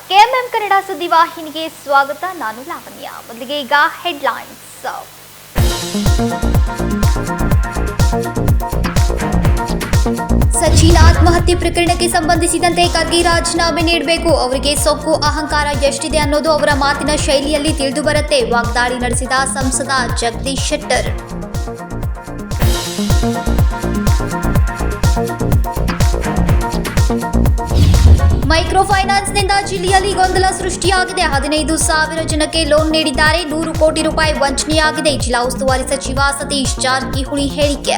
KMM Kannada ಸುದ್ದಿವಾಹಿನಿಗೆ ಸ್ವಾಗತ. ನಾನು ಲಾವಣ್ಯ. ಮೊದಲಿಗೆ ಈಗ ಹೆಡ್ಲೈನ್ಸ್. ಸಚಿನ್ ಆತ್ಮಹತ್ಯೆ ಪ್ರಕರಣಕ್ಕೆ ಸಂಬಂಧಿಸಿದಂತೆ ಖರ್ಗೆ ರಾಜೀನಾಮೆ ನೀಡಬೇಕು. ಅವರಿಗೆ ಸೊಕ್ಕು ಅಹಂಕಾರ ಎಷ್ಟಿದೆ ಅನ್ನೋದು ಅವರ ಮಾತಿನ ಶೈಲಿಯಲ್ಲಿ ತಿಳಿದು ಬರುತ್ತೆ. ವಾಗ್ದಾಳಿ ನಡೆಸಿದ ಸಂಸದ ಜಗದೀಶ್ ಶೆಟ್ಟರ್. ಮೈಕ್ರೋ ಫೈನಾನ್ಸ್ನಿಂದ ಜಿಲ್ಲೆಯಲ್ಲಿ ಗೊಂದಲ ಸೃಷ್ಟಿಯಾಗಿದೆ. 15,000 ಜನಕ್ಕೆ ಲೋನ್ ನೀಡಿದ್ದಾರೆ. 100 ಕೋಟಿ ರೂಪಾಯಿ ವಂಚನೆಯಾಗಿದೆ. ಜಿಲ್ಲಾ ಉಸ್ತುವಾರಿ ಸಚಿವ ಸತೀಶ್ ಜಾರಕಿಹೊಳಿ ಹೇಳಿಕೆ.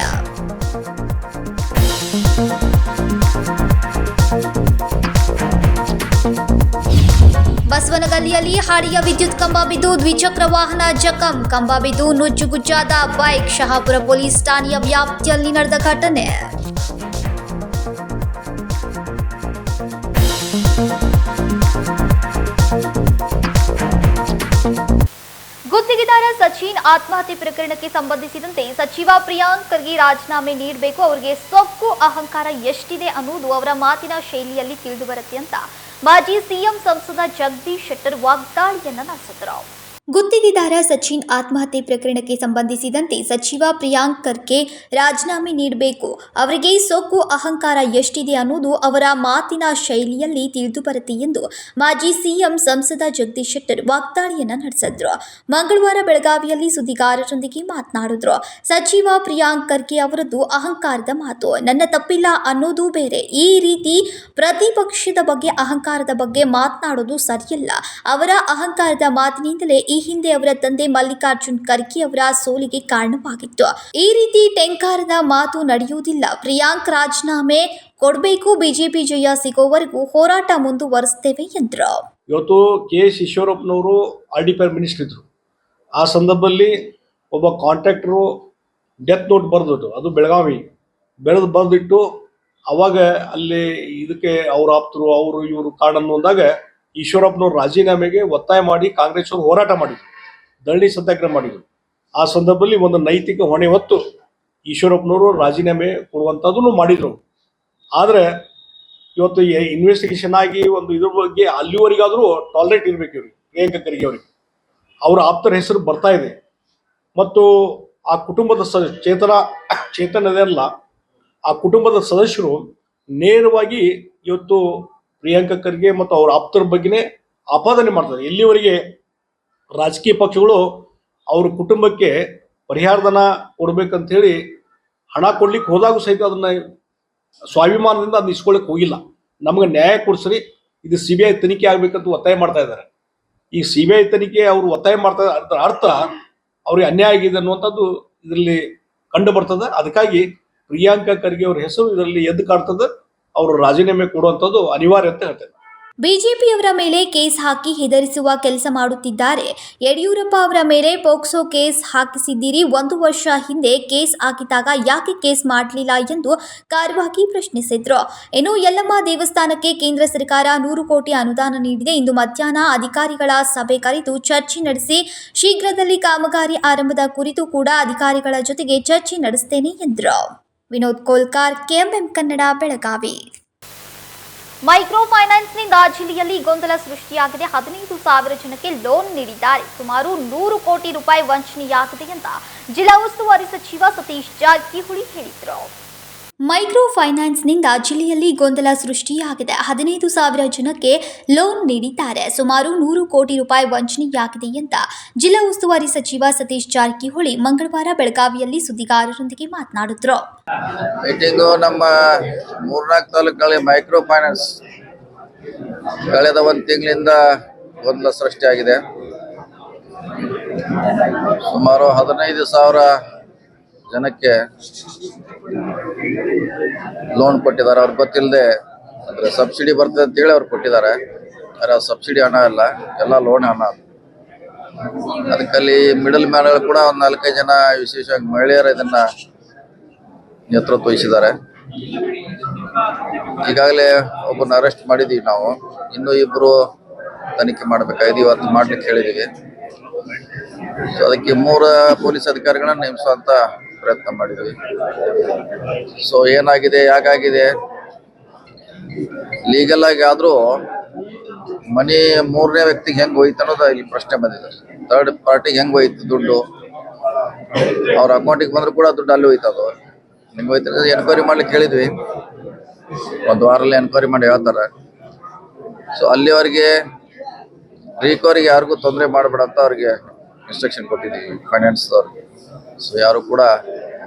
ಬಸವನಗಲ್ಲಿಯಲ್ಲಿ ಹಾಡಿಯ ವಿದ್ಯುತ್ ಕಂಬ ಬಿದ್ದು ದ್ವಿಚಕ್ರ ವಾಹನ ಜಖಂ. ಕಂಬ ಬಿದ್ದು ನುಜ್ಜುಗುಜ್ಜಾದ ಬೈಕ್. ಶಹಾಪುರ ಪೊಲೀಸ್ ಠಾಣೆಯ ವ್ಯಾಪ್ತಿಯಲ್ಲಿ ನಡೆದ ಘಟನೆ. ಗುತ್ತಿಗೆದಾರ ಸಚಿನ್ ಆತ್ಮಹತ್ಯೆ ಪ್ರಕರಣಕ್ಕೆ ಸಂಬಂಧಿಸಿದಂತೆ ಸಚಿವ ಪ್ರಿಯಾಂಕ್ ಖರ್ಗೆ ರಾಜೀನಾಮೆ ನೀಡಬೇಕು. ಅವರಿಗೆ ಸೊಕ್ಕು ಅಹಂಕಾರ ಎಷ್ಟಿದೆ ಅನ್ನೋದು ಅವರ ಮಾತಿನ ಶೈಲಿಯಲ್ಲಿ ತಿಳಿದು ಬರುತ್ತೆ ಅಂತ ಮಾಜಿ ಸಿಎಂ ಸಂಸದ ಜಗದೀಶ್ ಶೆಟ್ಟರ್ ವಾಗ್ದಾಳಿಯನ್ನ ನಡೆಸಿದರು. ಗುತ್ತಿಗೆದಾರ ಸಚಿನ್ ಆತ್ಮಹತ್ಯೆ ಪ್ರಕರಣಕ್ಕೆ ಸಂಬಂಧಿಸಿದಂತೆ ಸಚಿವ ಪ್ರಿಯಾಂಕ್ ಖರ್ಗೆ ರಾಜೀನಾಮೆ ನೀಡಬೇಕು. ಅವರಿಗೆ ಸೊಕ್ಕು ಅಹಂಕಾರ ಎಷ್ಟಿದೆ ಅನ್ನೋದು ಅವರ ಮಾತಿನ ಶೈಲಿಯಲ್ಲಿ ತಿಳಿದು ಬರುತ್ತೆ ಎಂದು ಮಾಜಿ ಸಿಎಂ ಸಂಸದ ಜಗದೀಶ್ ಶೆಟ್ಟರ್ ವಾಗ್ದಾಳಿಯನ್ನ ನಡೆಸಿದ್ರು. ಮಂಗಳವಾರ ಬೆಳಗಾವಿಯಲ್ಲಿ ಸುದ್ದಿಗಾರರೊಂದಿಗೆ ಮಾತನಾಡಿದ್ರು. ಸಚಿವ ಪ್ರಿಯಾಂಕ್ ಖರ್ಗೆ ಅವರದ್ದು ಅಹಂಕಾರದ ಮಾತು. ನನ್ನ ತಪ್ಪಿಲ್ಲ ಅನ್ನೋದು ಬೇರೆ. ಈ ರೀತಿ ಪ್ರತಿಪಕ್ಷದ ಬಗ್ಗೆ ಅಹಂಕಾರದ ಬಗ್ಗೆ ಮಾತನಾಡೋದು ಸರಿಯಲ್ಲ. ಅವರ ಅಹಂಕಾರದ ಮಾತಿನಿಂದಲೇ ಈ ಹಿಂದೆ ಅವರ ತಂದೆ ಮಲ್ಲಿಕಾರ್ಜುನ್ ಖರ್ಗೆ ಅವರ ಸೋಲಿಗೆ ಕಾರಣವಾಗಿತ್ತು. ಈ ರೀತಿ ಟೆಂಕಾರದ ಮಾತು ನಡೆಯುವುದಿಲ್ಲ. ಪ್ರಿಯಾಂಕ್ ರಾಜೀನಾಮೆ ಕೊಡಬೇಕು. ಬಿಜೆಪಿ ಜಯ ಸಿಗೋವರೆಗೂ ಹೋರಾಟ ಮುಂದುವರಿಸುತ್ತೇವೆ ಎಂದರು. ಇವತ್ತು ಕೆ.ಎಸ್. ಈಶ್ವರಪ್ಪನವರು RD ಮಿನಿಸ್ಟರ್ ಇದ್ರು. ಆ ಸಂದರ್ಭದಲ್ಲಿ ಒಬ್ಬ ಕಾಂಟ್ರಾಕ್ಟರು ಡೆತ್ ನೋಟ್ ಬರೆದಿಟ್ಟು, ಅದು ಬೆಳಗಾವಿ ಬರೆದಿಟ್ಟು ಅವಾಗ ಅಲ್ಲಿ ಇದಕ್ಕೆ ಅವ್ರ ಆಪ್ತರು ಅವರು ಇವರು ಕಾರಣನ್ನು ಅಂದಾಗ ಈಶ್ವರಪ್ಪನವ್ರು ರಾಜೀನಾಮೆಗೆ ಒತ್ತಾಯ ಮಾಡಿ ಕಾಂಗ್ರೆಸ್ ಅವರು ಹೋರಾಟ ಮಾಡಿದ್ರು, ಧರಣಿ ಸತ್ಯಾಗ್ರಹ ಮಾಡಿದ್ರು. ಆ ಸಂದರ್ಭದಲ್ಲಿ ಒಂದು ನೈತಿಕ ಹೊಣೆ ಹೊತ್ತು ಈಶ್ವರಪ್ಪನವರು ರಾಜೀನಾಮೆ ಕೊಡುವಂಥದ್ದನ್ನು ಮಾಡಿದ್ರು. ಆದರೆ ಇವತ್ತು ಇನ್ವೆಸ್ಟಿಗೇಷನ್ ಆಗಿ ಒಂದು ಇದ್ರ ಬಗ್ಗೆ ಅಲ್ಲಿವರೆಗಾದರೂ ಟಾಲರೇಟ್ ಇರಬೇಕು ಇವ್ರಿಗೆ, ಪ್ರಿಯಾಂಕ್ ಖರ್ಗೆ ಅವರಿಗೆ. ಅವರ ಆಪ್ತರ ಹೆಸರು ಬರ್ತಾ ಇದೆ ಮತ್ತು ಆ ಕುಟುಂಬದ ಚೇತನ ಇದೆಲ್ಲ ಆ ಕುಟುಂಬದ ಸದಸ್ಯರು ನೇರವಾಗಿ ಇವತ್ತು ಪ್ರಿಯಾಂಕ್ ಖರ್ಗೆ ಮತ್ತು ಅವರ ಆಪ್ತರ ಬಗ್ಗೆನೇ ಆಪಾದನೆ ಮಾಡ್ತಾರೆ. ಎಲ್ಲಿವರೆಗೆ ರಾಜಕೀಯ ಪಕ್ಷಗಳು ಅವ್ರ ಕುಟುಂಬಕ್ಕೆ ಪರಿಹಾರಧನ ಕೊಡ್ಬೇಕಂತ ಹೇಳಿ ಹಣ ಕೊಡ್ಲಿಕ್ಕೆ ಹೋದಾಗೂ ಸಹಿತ ಅದನ್ನ ಸ್ವಾಭಿಮಾನದಿಂದ ಅದನ್ನ ಇಸ್ಕೊಳ್ಳಿಕ್ಕೆ ಹೋಗಿಲ್ಲ. ನಮಗೆ ನ್ಯಾಯ ಕೊಡಿಸ್ರಿ, ಇದು CBI ತನಿಖೆ ಆಗ್ಬೇಕಂತ ಒತ್ತಾಯ ಮಾಡ್ತಾ ಇದ್ದಾರೆ. ಈ CBI ತನಿಖೆ ಅವರು ಒತ್ತಾಯ ಮಾಡ್ತಾ ಅದರ ಅರ್ಥ ಅವ್ರಿಗೆ ಅನ್ಯಾಯ ಆಗಿದೆ ಅನ್ನುವಂಥದ್ದು ಇದರಲ್ಲಿ ಕಂಡು ಬರ್ತದೆ. ಅದಕ್ಕಾಗಿ ಪ್ರಿಯಾಂಕ್ ಖರ್ಗೆ ಅವ್ರ ಹೆಸರು ಇದರಲ್ಲಿ ಎದ್ದು ಕಾಡ್ತದೆ. ಅವರು ರಾಜೀನಾಮೆ ಕೊಡುವಂಥದ್ದು ಅನಿವಾರ್ಯ ಅಂತ ಹೇಳ್ತಾರೆ. ಬಿಜೆಪಿಯವರ ಮೇಲೆ ಕೇಸ್ ಹಾಕಿ ಹೆದರಿಸುವ ಕೆಲಸ ಮಾಡುತ್ತಿದ್ದಾರೆ. ಯಡಿಯೂರಪ್ಪ ಅವರ ಮೇಲೆ ಪೋಕ್ಸೋ ಕೇಸ್ ಹಾಕಿಸಿದ್ದೀರಿ. 1 ವರ್ಷ ಹಿಂದೆ ಕೇಸ್ ಹಾಕಿದಾಗ ಯಾಕೆ ಕೇಸ್ ಮಾಡಲಿಲ್ಲ ಎಂದು ಖಾರವಾಗಿ ಪ್ರಶ್ನಿಸಿದ್ರು. ಇನ್ನು ಯಲ್ಲಮ್ಮ ದೇವಸ್ಥಾನಕ್ಕೆ ಕೇಂದ್ರ ಸರ್ಕಾರ 100 ಕೋಟಿ ಅನುದಾನ ನೀಡಿದೆ. ಇಂದು ಮಧ್ಯಾಹ್ನ ಅಧಿಕಾರಿಗಳ ಸಭೆ ಕರೆದು ಚರ್ಚೆ ನಡೆಸಿ ಶೀಘ್ರದಲ್ಲಿ ಕಾಮಗಾರಿ ಆರಂಭದ ಕುರಿತು ಕೂಡ ಅಧಿಕಾರಿಗಳ ಜೊತೆಗೆ ಚರ್ಚೆ ನಡೆಸುತ್ತೇನೆ ಎಂದರು. ವಿನೋದ್ ಕೋಲ್ಕಾರ್, ಕೆಎಂಎಂ ಕನ್ನಡ, ಬೆಳಗಾವಿ. ಮೈಕ್ರೋ ಫೈನಾನ್ಸ್ನಿಂದ ಜಿಲ್ಲೆಯಲ್ಲಿ ಗೊಂದಲ ಸೃಷ್ಟಿಯಾಗಿದೆ. 15,000 ಜನಕ್ಕೆ ಲೋನ್ ನೀಡಿದ್ದಾರೆ. ಸುಮಾರು 100 ಕೋಟಿ ರೂಪಾಯಿ ವಂಚನೆಯಾಗಿದೆ ಅಂತ ಜಿಲ್ಲಾ ಉಸ್ತುವಾರಿ ಸಚಿವ ಸತೀಶ್ ಜಾರಕಿಹೊಳಿ ಹೇಳಿದರು. ಮೈಕ್ರೋ ಫೈನಾನ್ಸ್ನಿಂದ ಜಿಲ್ಲೆಯಲ್ಲಿ ಗೊಂದಲ ಸೃಷ್ಟಿಯಾಗಿದೆ. 15,000 ಜನಕ್ಕೆ ಲೋನ್ ನೀಡಿದ್ದಾರೆ. ಸುಮಾರು 100 ಕೋಟಿ ರೂಪಾಯಿ ವಂಚನೆಯಾಗಿದೆ ಅಂತ ಜಿಲ್ಲಾ ಉಸ್ತುವಾರಿ ಸಚಿವ ಸತೀಶ್ ಜಾರಕಿಹೊಳಿ ಮಂಗಳವಾರ ಬೆಳಗಾವಿಯಲ್ಲಿ ಸುದ್ದಿಗಾರರೊಂದಿಗೆ ಮಾತನಾಡಿದರು. ಮೀಟಿಂಗು ನಮ್ಮ 3-4 ತಾಲೂಕುಗಳ ಮೈಕ್ರೋ ಫೈನಾನ್ಸ್ ಕಳೆದ 1 ತಿಂಗಳಿಂದ ಗೊಂದಲ ಸೃಷ್ಟಿಯಾಗಿದೆ. ಸುಮಾರು 15,000 ಜನಕ್ಕೆ ಲೋನ್ ಕೊಟ್ಟಿದ್ದಾರೆ. ಅವ್ರಿಗೆ ಗೊತ್ತಿಲ್ಲದೆ ಅಂದರೆ ಸಬ್ಸಿಡಿ ಬರ್ತದೆ ಅಂತೇಳಿ ಅವ್ರು ಕೊಟ್ಟಿದ್ದಾರೆ. ಆದರೆ ಸಬ್ಸಿಡಿ ಹಣ ಅಲ್ಲ, ಎಲ್ಲ ಲೋನ್ ಹಣ. ಅದಕ್ಕಲ್ಲಿ ಮಿಡಲ್ ಮ್ಯಾನ್ಗಳು ಕೂಡ ಒಂದು 4-5 ಜನ, ವಿಶೇಷವಾಗಿ ಮಹಿಳೆಯರು ಇದನ್ನು ನೇತೃತ್ವ ವಹಿಸಿದ್ದಾರೆ. ಈಗಾಗಲೇ ಒಬ್ಬನ ಅರೆಸ್ಟ್ ಮಾಡಿದ್ದೀವಿ ನಾವು. ಇನ್ನೂ 2 ತನಿಖೆ ಮಾಡಬೇಕಾಗಿದೆ. ಇವತ್ತು ಮಾಡ್ಲಿಕ್ಕೆ ಹೇಳಿದ್ದೀವಿ. ಸೊ ಅದಕ್ಕೆ 3 ಪೊಲೀಸ್ ಅಧಿಕಾರಿಗಳನ್ನ ನೇಮಿಸುವಂತ ಪ್ರಯತ್ನ ಮಾಡಿದ್ವಿ. ಸೊ ಏನಾಗಿದೆ, ಯಾಕಾಗಿದೆ, ಲೀಗಲ್ ಆಗಿ ಆದರೂ ಮನಿ ಮೂರನೇ ವ್ಯಕ್ತಿಗೆ ಹೆಂಗ್ ಹೋಯ್ತು ಅನ್ನೋದು ಇಲ್ಲಿ ಪ್ರಶ್ನೆ ಬಂದಿದೆ. ಥರ್ಡ್ ಪಾರ್ಟಿಗೆ ಹೆಂಗ್ ಹೋಯ್ತು ದುಡ್ಡು, ಅವ್ರ ಅಕೌಂಟಿಗೆ ಬಂದ್ರು ಕೂಡ ದುಡ್ಡು ಅಲ್ಲಿ ಹೋಯ್ತದು. ಹೆಂಗ್ ಹೋಯ್ತು ಎನ್ಕ್ವೈರಿ ಮಾಡ್ಲಿಕ್ಕೆ ಹೇಳಿದ್ವಿ, ಒಂದು ವಾರಲ್ಲಿ ಎನ್ಕ್ವೈರಿ ಮಾಡಿ ಹೇಳ್ತಾರೆ. ಸೊ ಅಲ್ಲಿವರೆಗೆ ರಿಕವರಿಗೆ ಯಾರಿಗೂ ತೊಂದರೆ ಮಾಡಬೇಡ ಅಂತ ಅವ್ರಿಗೆ ಇನ್ಸ್ಟ್ರಕ್ಷನ್ ಕೊಟ್ಟಿದ್ದೀವಿ ಫೈನಾನ್ಸ್ದವ್ರಿಗೆ. ಸೊ ಯಾರು ಕೂಡ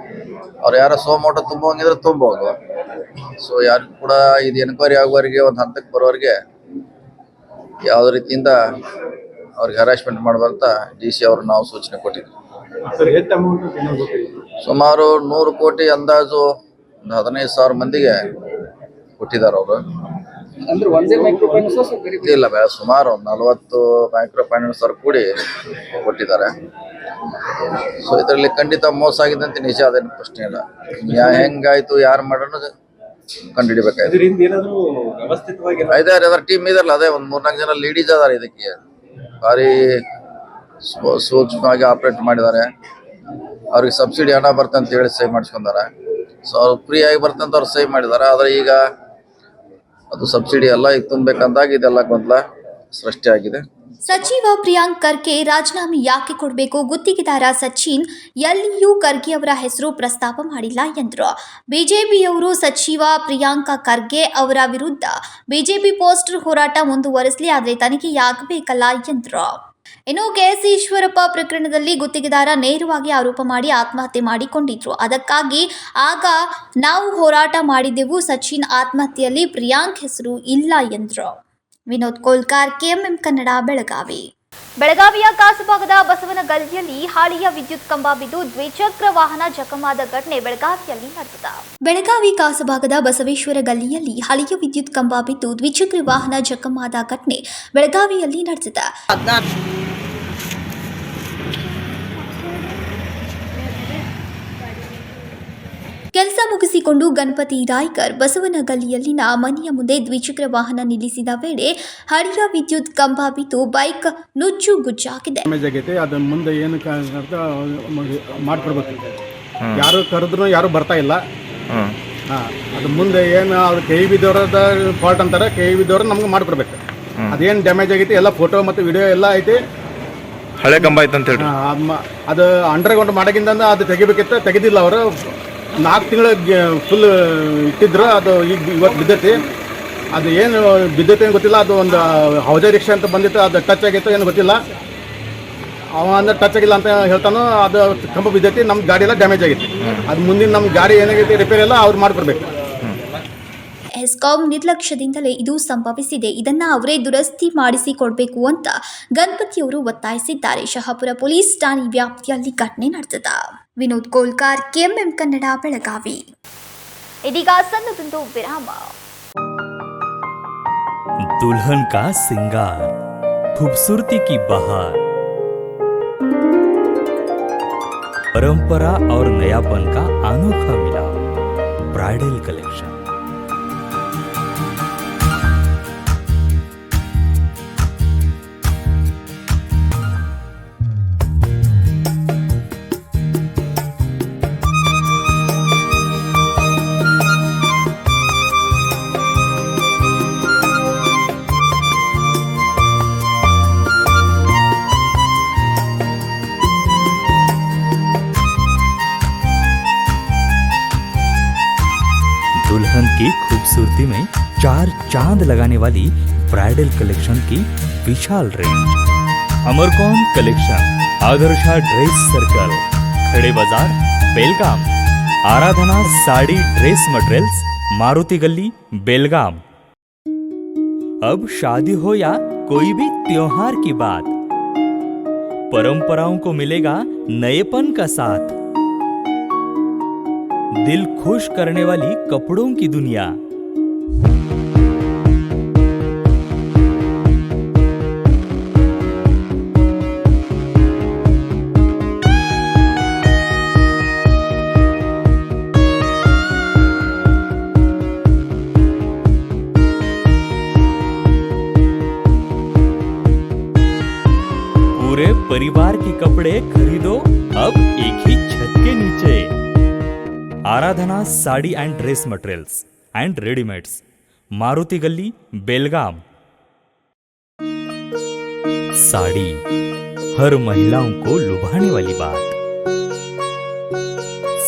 ಅವ್ರು ಯಾರೋ ಸೋಮೋಟ ತುಂಬೋಂಗಿದ್ರೆ ತುಂಬೋದು. ಸೊ ಯಾರು ಕೂಡ ಇದು ಎನ್ಕ್ವೈರಿ ಆಗುವವರೆಗೆ ಒಂದು ಹಂತಕ್ಕೆ ಬರೋರಿಗೆ ಯಾವುದೇ ರೀತಿಯಿಂದ ಅವ್ರಿಗೆ ಹರಾಸ್ಮೆಂಟ್ ಮಾಡಬಾರ್ದ DC ಅವ್ರಿಗೆ ನಾವು ಸೂಚನೆ ಕೊಟ್ಟಿದ್ವಿ. ಸುಮಾರು 100 ಕೋಟಿ ಅಂದಾಜು ಒಂದು 15,000 ಮಂದಿಗೆ ಕೊಟ್ಟಿದ್ದಾರೆ ಅವರು. ಅಂದ್ರೆ ಒಂದೇ ಮೈಕ್ರೋ ಫೈನಾನ್ಸ್ ಇಲ್ಲ, ಸುಮಾರು 40 ಮೈಕ್ರೋ ಫೈನಾನ್ಸ್ ಅವ್ರು ಕೂಡಿ ಕೊಟ್ಟಿದ್ದಾರೆ. ಸೊ ಇದರಲ್ಲಿ ಖಂಡಿತ ಮೋಸ ಆಗಿದೆ ಅಂತ ನಿಜ, ಅದೇನು ಪ್ರಶ್ನೆ ಇಲ್ಲ. ಹೆಂಗಾಯ್ತು, ಯಾರು ಮಾಡೋಣ ಕಂಡುಹಿಡಿಬೇಕಾಯ್ತು. ಇದಾರೆ ಟೀಮ್ ಇದಾರಲ್ಲ, ಅದೇ ಒಂದು 3-4 ಜನ ಲೀಡೀಸ್ ಅದಾರೆ. ಇದಕ್ಕೆ ಭಾರಿ ಸೂಕ್ಷ್ಮವಾಗಿ ಆಪರೇಟ್ ಮಾಡಿದ್ದಾರೆ. ಅವ್ರಿಗೆ ಸಬ್ಸಿಡಿ ಹಣ ಬರ್ತಂತ ಹೇಳಿ ಸಹಿ ಮಾಡಿಸ್ಕೊಂಡಾರೆ. ಸೊ ಅವ್ರು ಫ್ರೀ ಆಗಿ ಬರ್ತಂತ ಅವ್ರು ಸಹಿ ಮಾಡಿದ್ದಾರೆ. ಆದರೆ ಈಗ ಅದು ಸಬ್ಸಿಡಿ ಎಲ್ಲ ಈಗ ತುಂಬಬೇಕಂದಾಗ ಇದೆಲ್ಲ ಗೊಂದಲ ಸೃಷ್ಟಿಯಾಗಿದೆ. ಸಚಿವ ಪ್ರಿಯಾಂಕ್ ಖರ್ಗೆ ರಾಜೀನಾಮೆ ಯಾಕೆ ಕೊಡಬೇಕು, ಗುತ್ತಿಗೆದಾರ ಸಚಿನ್ ಎಲ್ಲಿಯೂ ಖರ್ಗೆ ಅವರ ಹೆಸರು ಪ್ರಸ್ತಾಪ ಮಾಡಿಲ್ಲ ಎಂದರು. ಬಿಜೆಪಿಯವರು ಸಚಿವ ಪ್ರಿಯಾಂಕ್ ಖರ್ಗೆ ಅವರ ವಿರುದ್ಧ ಬಿಜೆಪಿ ಪೋಸ್ಟರ್ ಹೋರಾಟ ಮುಂದುವರಿಸಲಿ, ಆದರೆ ತನಿಖೆಯಾಗಬೇಕಲ್ಲ ಎಂದರು. ಇನ್ನು KS ಈಶ್ವರಪ್ಪ ಪ್ರಕರಣದಲ್ಲಿ ಗುತ್ತಿಗೆದಾರ ನೇರವಾಗಿ ಆರೋಪ ಮಾಡಿ ಆತ್ಮಹತ್ಯೆ ಮಾಡಿಕೊಂಡಿದ್ರು. ಅದಕ್ಕಾಗಿ ಆಗ ನಾವು ಹೋರಾಟ ಮಾಡಿದೆವು. ಸಚಿನ್ ಆತ್ಮಹತ್ಯೆಯಲ್ಲಿ ಪ್ರಿಯಾಂಕ್ ಹೆಸರು ಇಲ್ಲ ಎಂದರು. ವಿನೋದ್ ಕೋಲ್ಕಾರ್, KMM ಕನ್ನಡ, ಬೆಳಗಾವಿ. ಬೆಳಗಾವಿಯ ಕಾಸಭಾಗದ ಬಸವನಗಲ್ಲಿಯಲ್ಲಿ ಹಳೆಯ ವಿದ್ಯುತ್ ಕಂಬ ಬಿದ್ದು ದ್ವಿಚಕ್ರ ವಾಹನ ಜಖಮಾದ ಘಟನೆ ಬೆಳಗಾವಿಯಲ್ಲಿ ನಡೆದಿದೆ. ಬೆಳಗಾವಿ ಕಾಸಭಾಗದ ಬಸವೇಶ್ವರ ಗಲ್ಲಿಯಲ್ಲಿ ಹಳೆಯ ವಿದ್ಯುತ್ ಕಂಬ ಬಿದ್ದು ದ್ವಿಚಕ್ರ ವಾಹನ ಜಖಮಾದ ಘಟನೆ ಬೆಳಗಾವಿಯಲ್ಲಿ ನಡೆದಿದೆ. ಕೆಲಸ ಮುಗಿಸಿಕೊಂಡು ಗಣಪತಿ ರಾಯ್ಕರ್ ಬಸವನಗಲ್ಲಿಯಲ್ಲಿನ ಮನೆಯ ಮುಂದೆ ದ್ವಿಚಕ್ರ ವಾಹನ ನಿಲ್ಲಿಸಿದ ವೇಳೆ ಹಳೆಯ ವಿದ್ಯುತ್ ಕಂಬ ಬಿದ್ದು ಬೈಕ್ ನುಜ್ಜುಗುಜ್ಜಾಗಿದೆ. ಅದ ಮುಂದೆ ಏನು ಮಾಡ್ಕೊಡ್ಬೇಕು, ಯಾರು ಕರೆದ್ರು ಯಾರು ಬರ್ತಾ ಇಲ್ಲ. ಅದು ಮುಂದೆ ಏನು ಅವ್ರು KEB ದವರದ ಫಾಲ್ಟ್ ಅಂತಾರೆ, KEB ದವರು ನಮ್ಗೆ ಮಾಡ್ಕೊಡ್ಬೇಕು. ಅದೇನು ಡ್ಯಾಮೇಜ್ ಆಗೈತಿ ಎಲ್ಲ ಫೋಟೋ ಮತ್ತು ವಿಡಿಯೋ ಎಲ್ಲ ಐತಿ. ಹಳೆ ಕಂಬ ಐತೆ ಅಂತ ಹೇಳಿ ಅದು ಅಂಡರ್ಗ್ರೌಂಡ್ ಮಾಡೋಕ್ಕಿಂತ ಅದು ತೆಗಿಬೇಕಿತ್ತು, ತೆಗೆದಿಲ್ಲ. ಅವರು 4 ತಿಂಗಳು ಫುಲ್ ಇಟ್ಟಿದ್ರು. ಅದು ಈಗ ಇವತ್ತು ಬಿದ್ದೈತಿ. ಅದು ಏನು ಬಿದ್ದೈತಿ ಏನು ಗೊತ್ತಿಲ್ಲ. ಅದು ಒಂದು ಹೌಜಾ ರಿಕ್ಷಾ ಅಂತ ಬಂದಿತ್ತು, ಅದು ಟಚ್ ಆಗಿತ್ತು ಏನು ಗೊತ್ತಿಲ್ಲ. ಅವ ಅಂದ್ರೆ ಟಚ್ ಆಗಿಲ್ಲ ಅಂತ ಹೇಳ್ತಾನೋ, ಅದು ಕಂಬ ಬಿದ್ದೈತಿ. ನಮ್ಮ ಗಾಡಿ ಎಲ್ಲ ಡ್ಯಾಮೇಜ್ ಆಗೈತಿ. ಅದು ಮುಂದಿನ ನಮ್ಮ ಗಾಡಿ ಏನಾಗೈತಿ ರಿಪೇರಿ ಎಲ್ಲ ಅವ್ರು ಮಾಡಿಕೊಡ್ಬೇಕು. ಎಸ್ಕಾಂ ನಿರ್ಲಕ್ಷ್ಯದಿಂದಲೇ ಇದು ಸಂಭವಿಸಿದೆ, ಇದನ್ನ ಅವರೇ ದುರಸ್ತಿ ಮಾಡಿಸಿಕೊಡ್ಬೇಕು ಅಂತ ಗಣಪತಿಯವರು ಒತ್ತಾಯಿಸಿದ್ದಾರೆ. ಶಹಾಪುರ ಪೊಲೀಸ್ ಠಾಣೆ ವ್ಯಾಪ್ತಿಯಲ್ಲಿ ಘಟನೆ ನಡೆದಿದೆ. ವಿನೋದ್ ಕೋಲ್ಕಾರ್, KMM ಕನ್ನಡ, ಬೆಳಗಾವಿ. ಇದೀಗ ಸಣ್ಣದೊಂದು ವಿರಾಮ. दुल्हन का सिंगार, खूबसूरती की बहार, परंपरा और नयापन का अनोखा मिलाप, ब्राइडल कलेक्शन। दुल्हन की खूबसूरती में 4 चांद लगाने वाली ब्राइडल कलेक्शन की विशाल रेंज। अमरकॉन collection, Adarsha dress circle, Khade Bazaar, Belgaum. Aradhana sari dress materials, Maruti Galli, Belgaum. अब शादी हो या कोई भी त्योहार की बात, परंपराओं को मिलेगा नएपन का साथ। दिल खुश करने वाली कपड़ों की दुनिया। पूरे परिवार के कपड़े खरीदो अब एक ही छत के नीचे। Aradhana sari and dress materials and readymades, Maruti Galli, Belgaum. Sari हर महिलाओं को लुभाने वाली बात।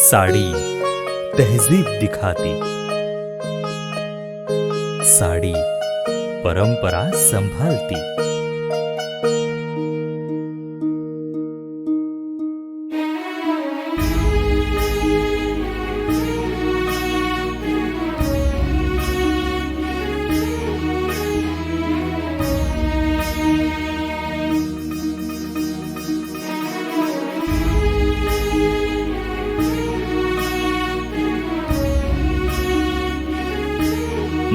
साड़ी तहजीब दिखाती, साड़ी परंपरा संभालती।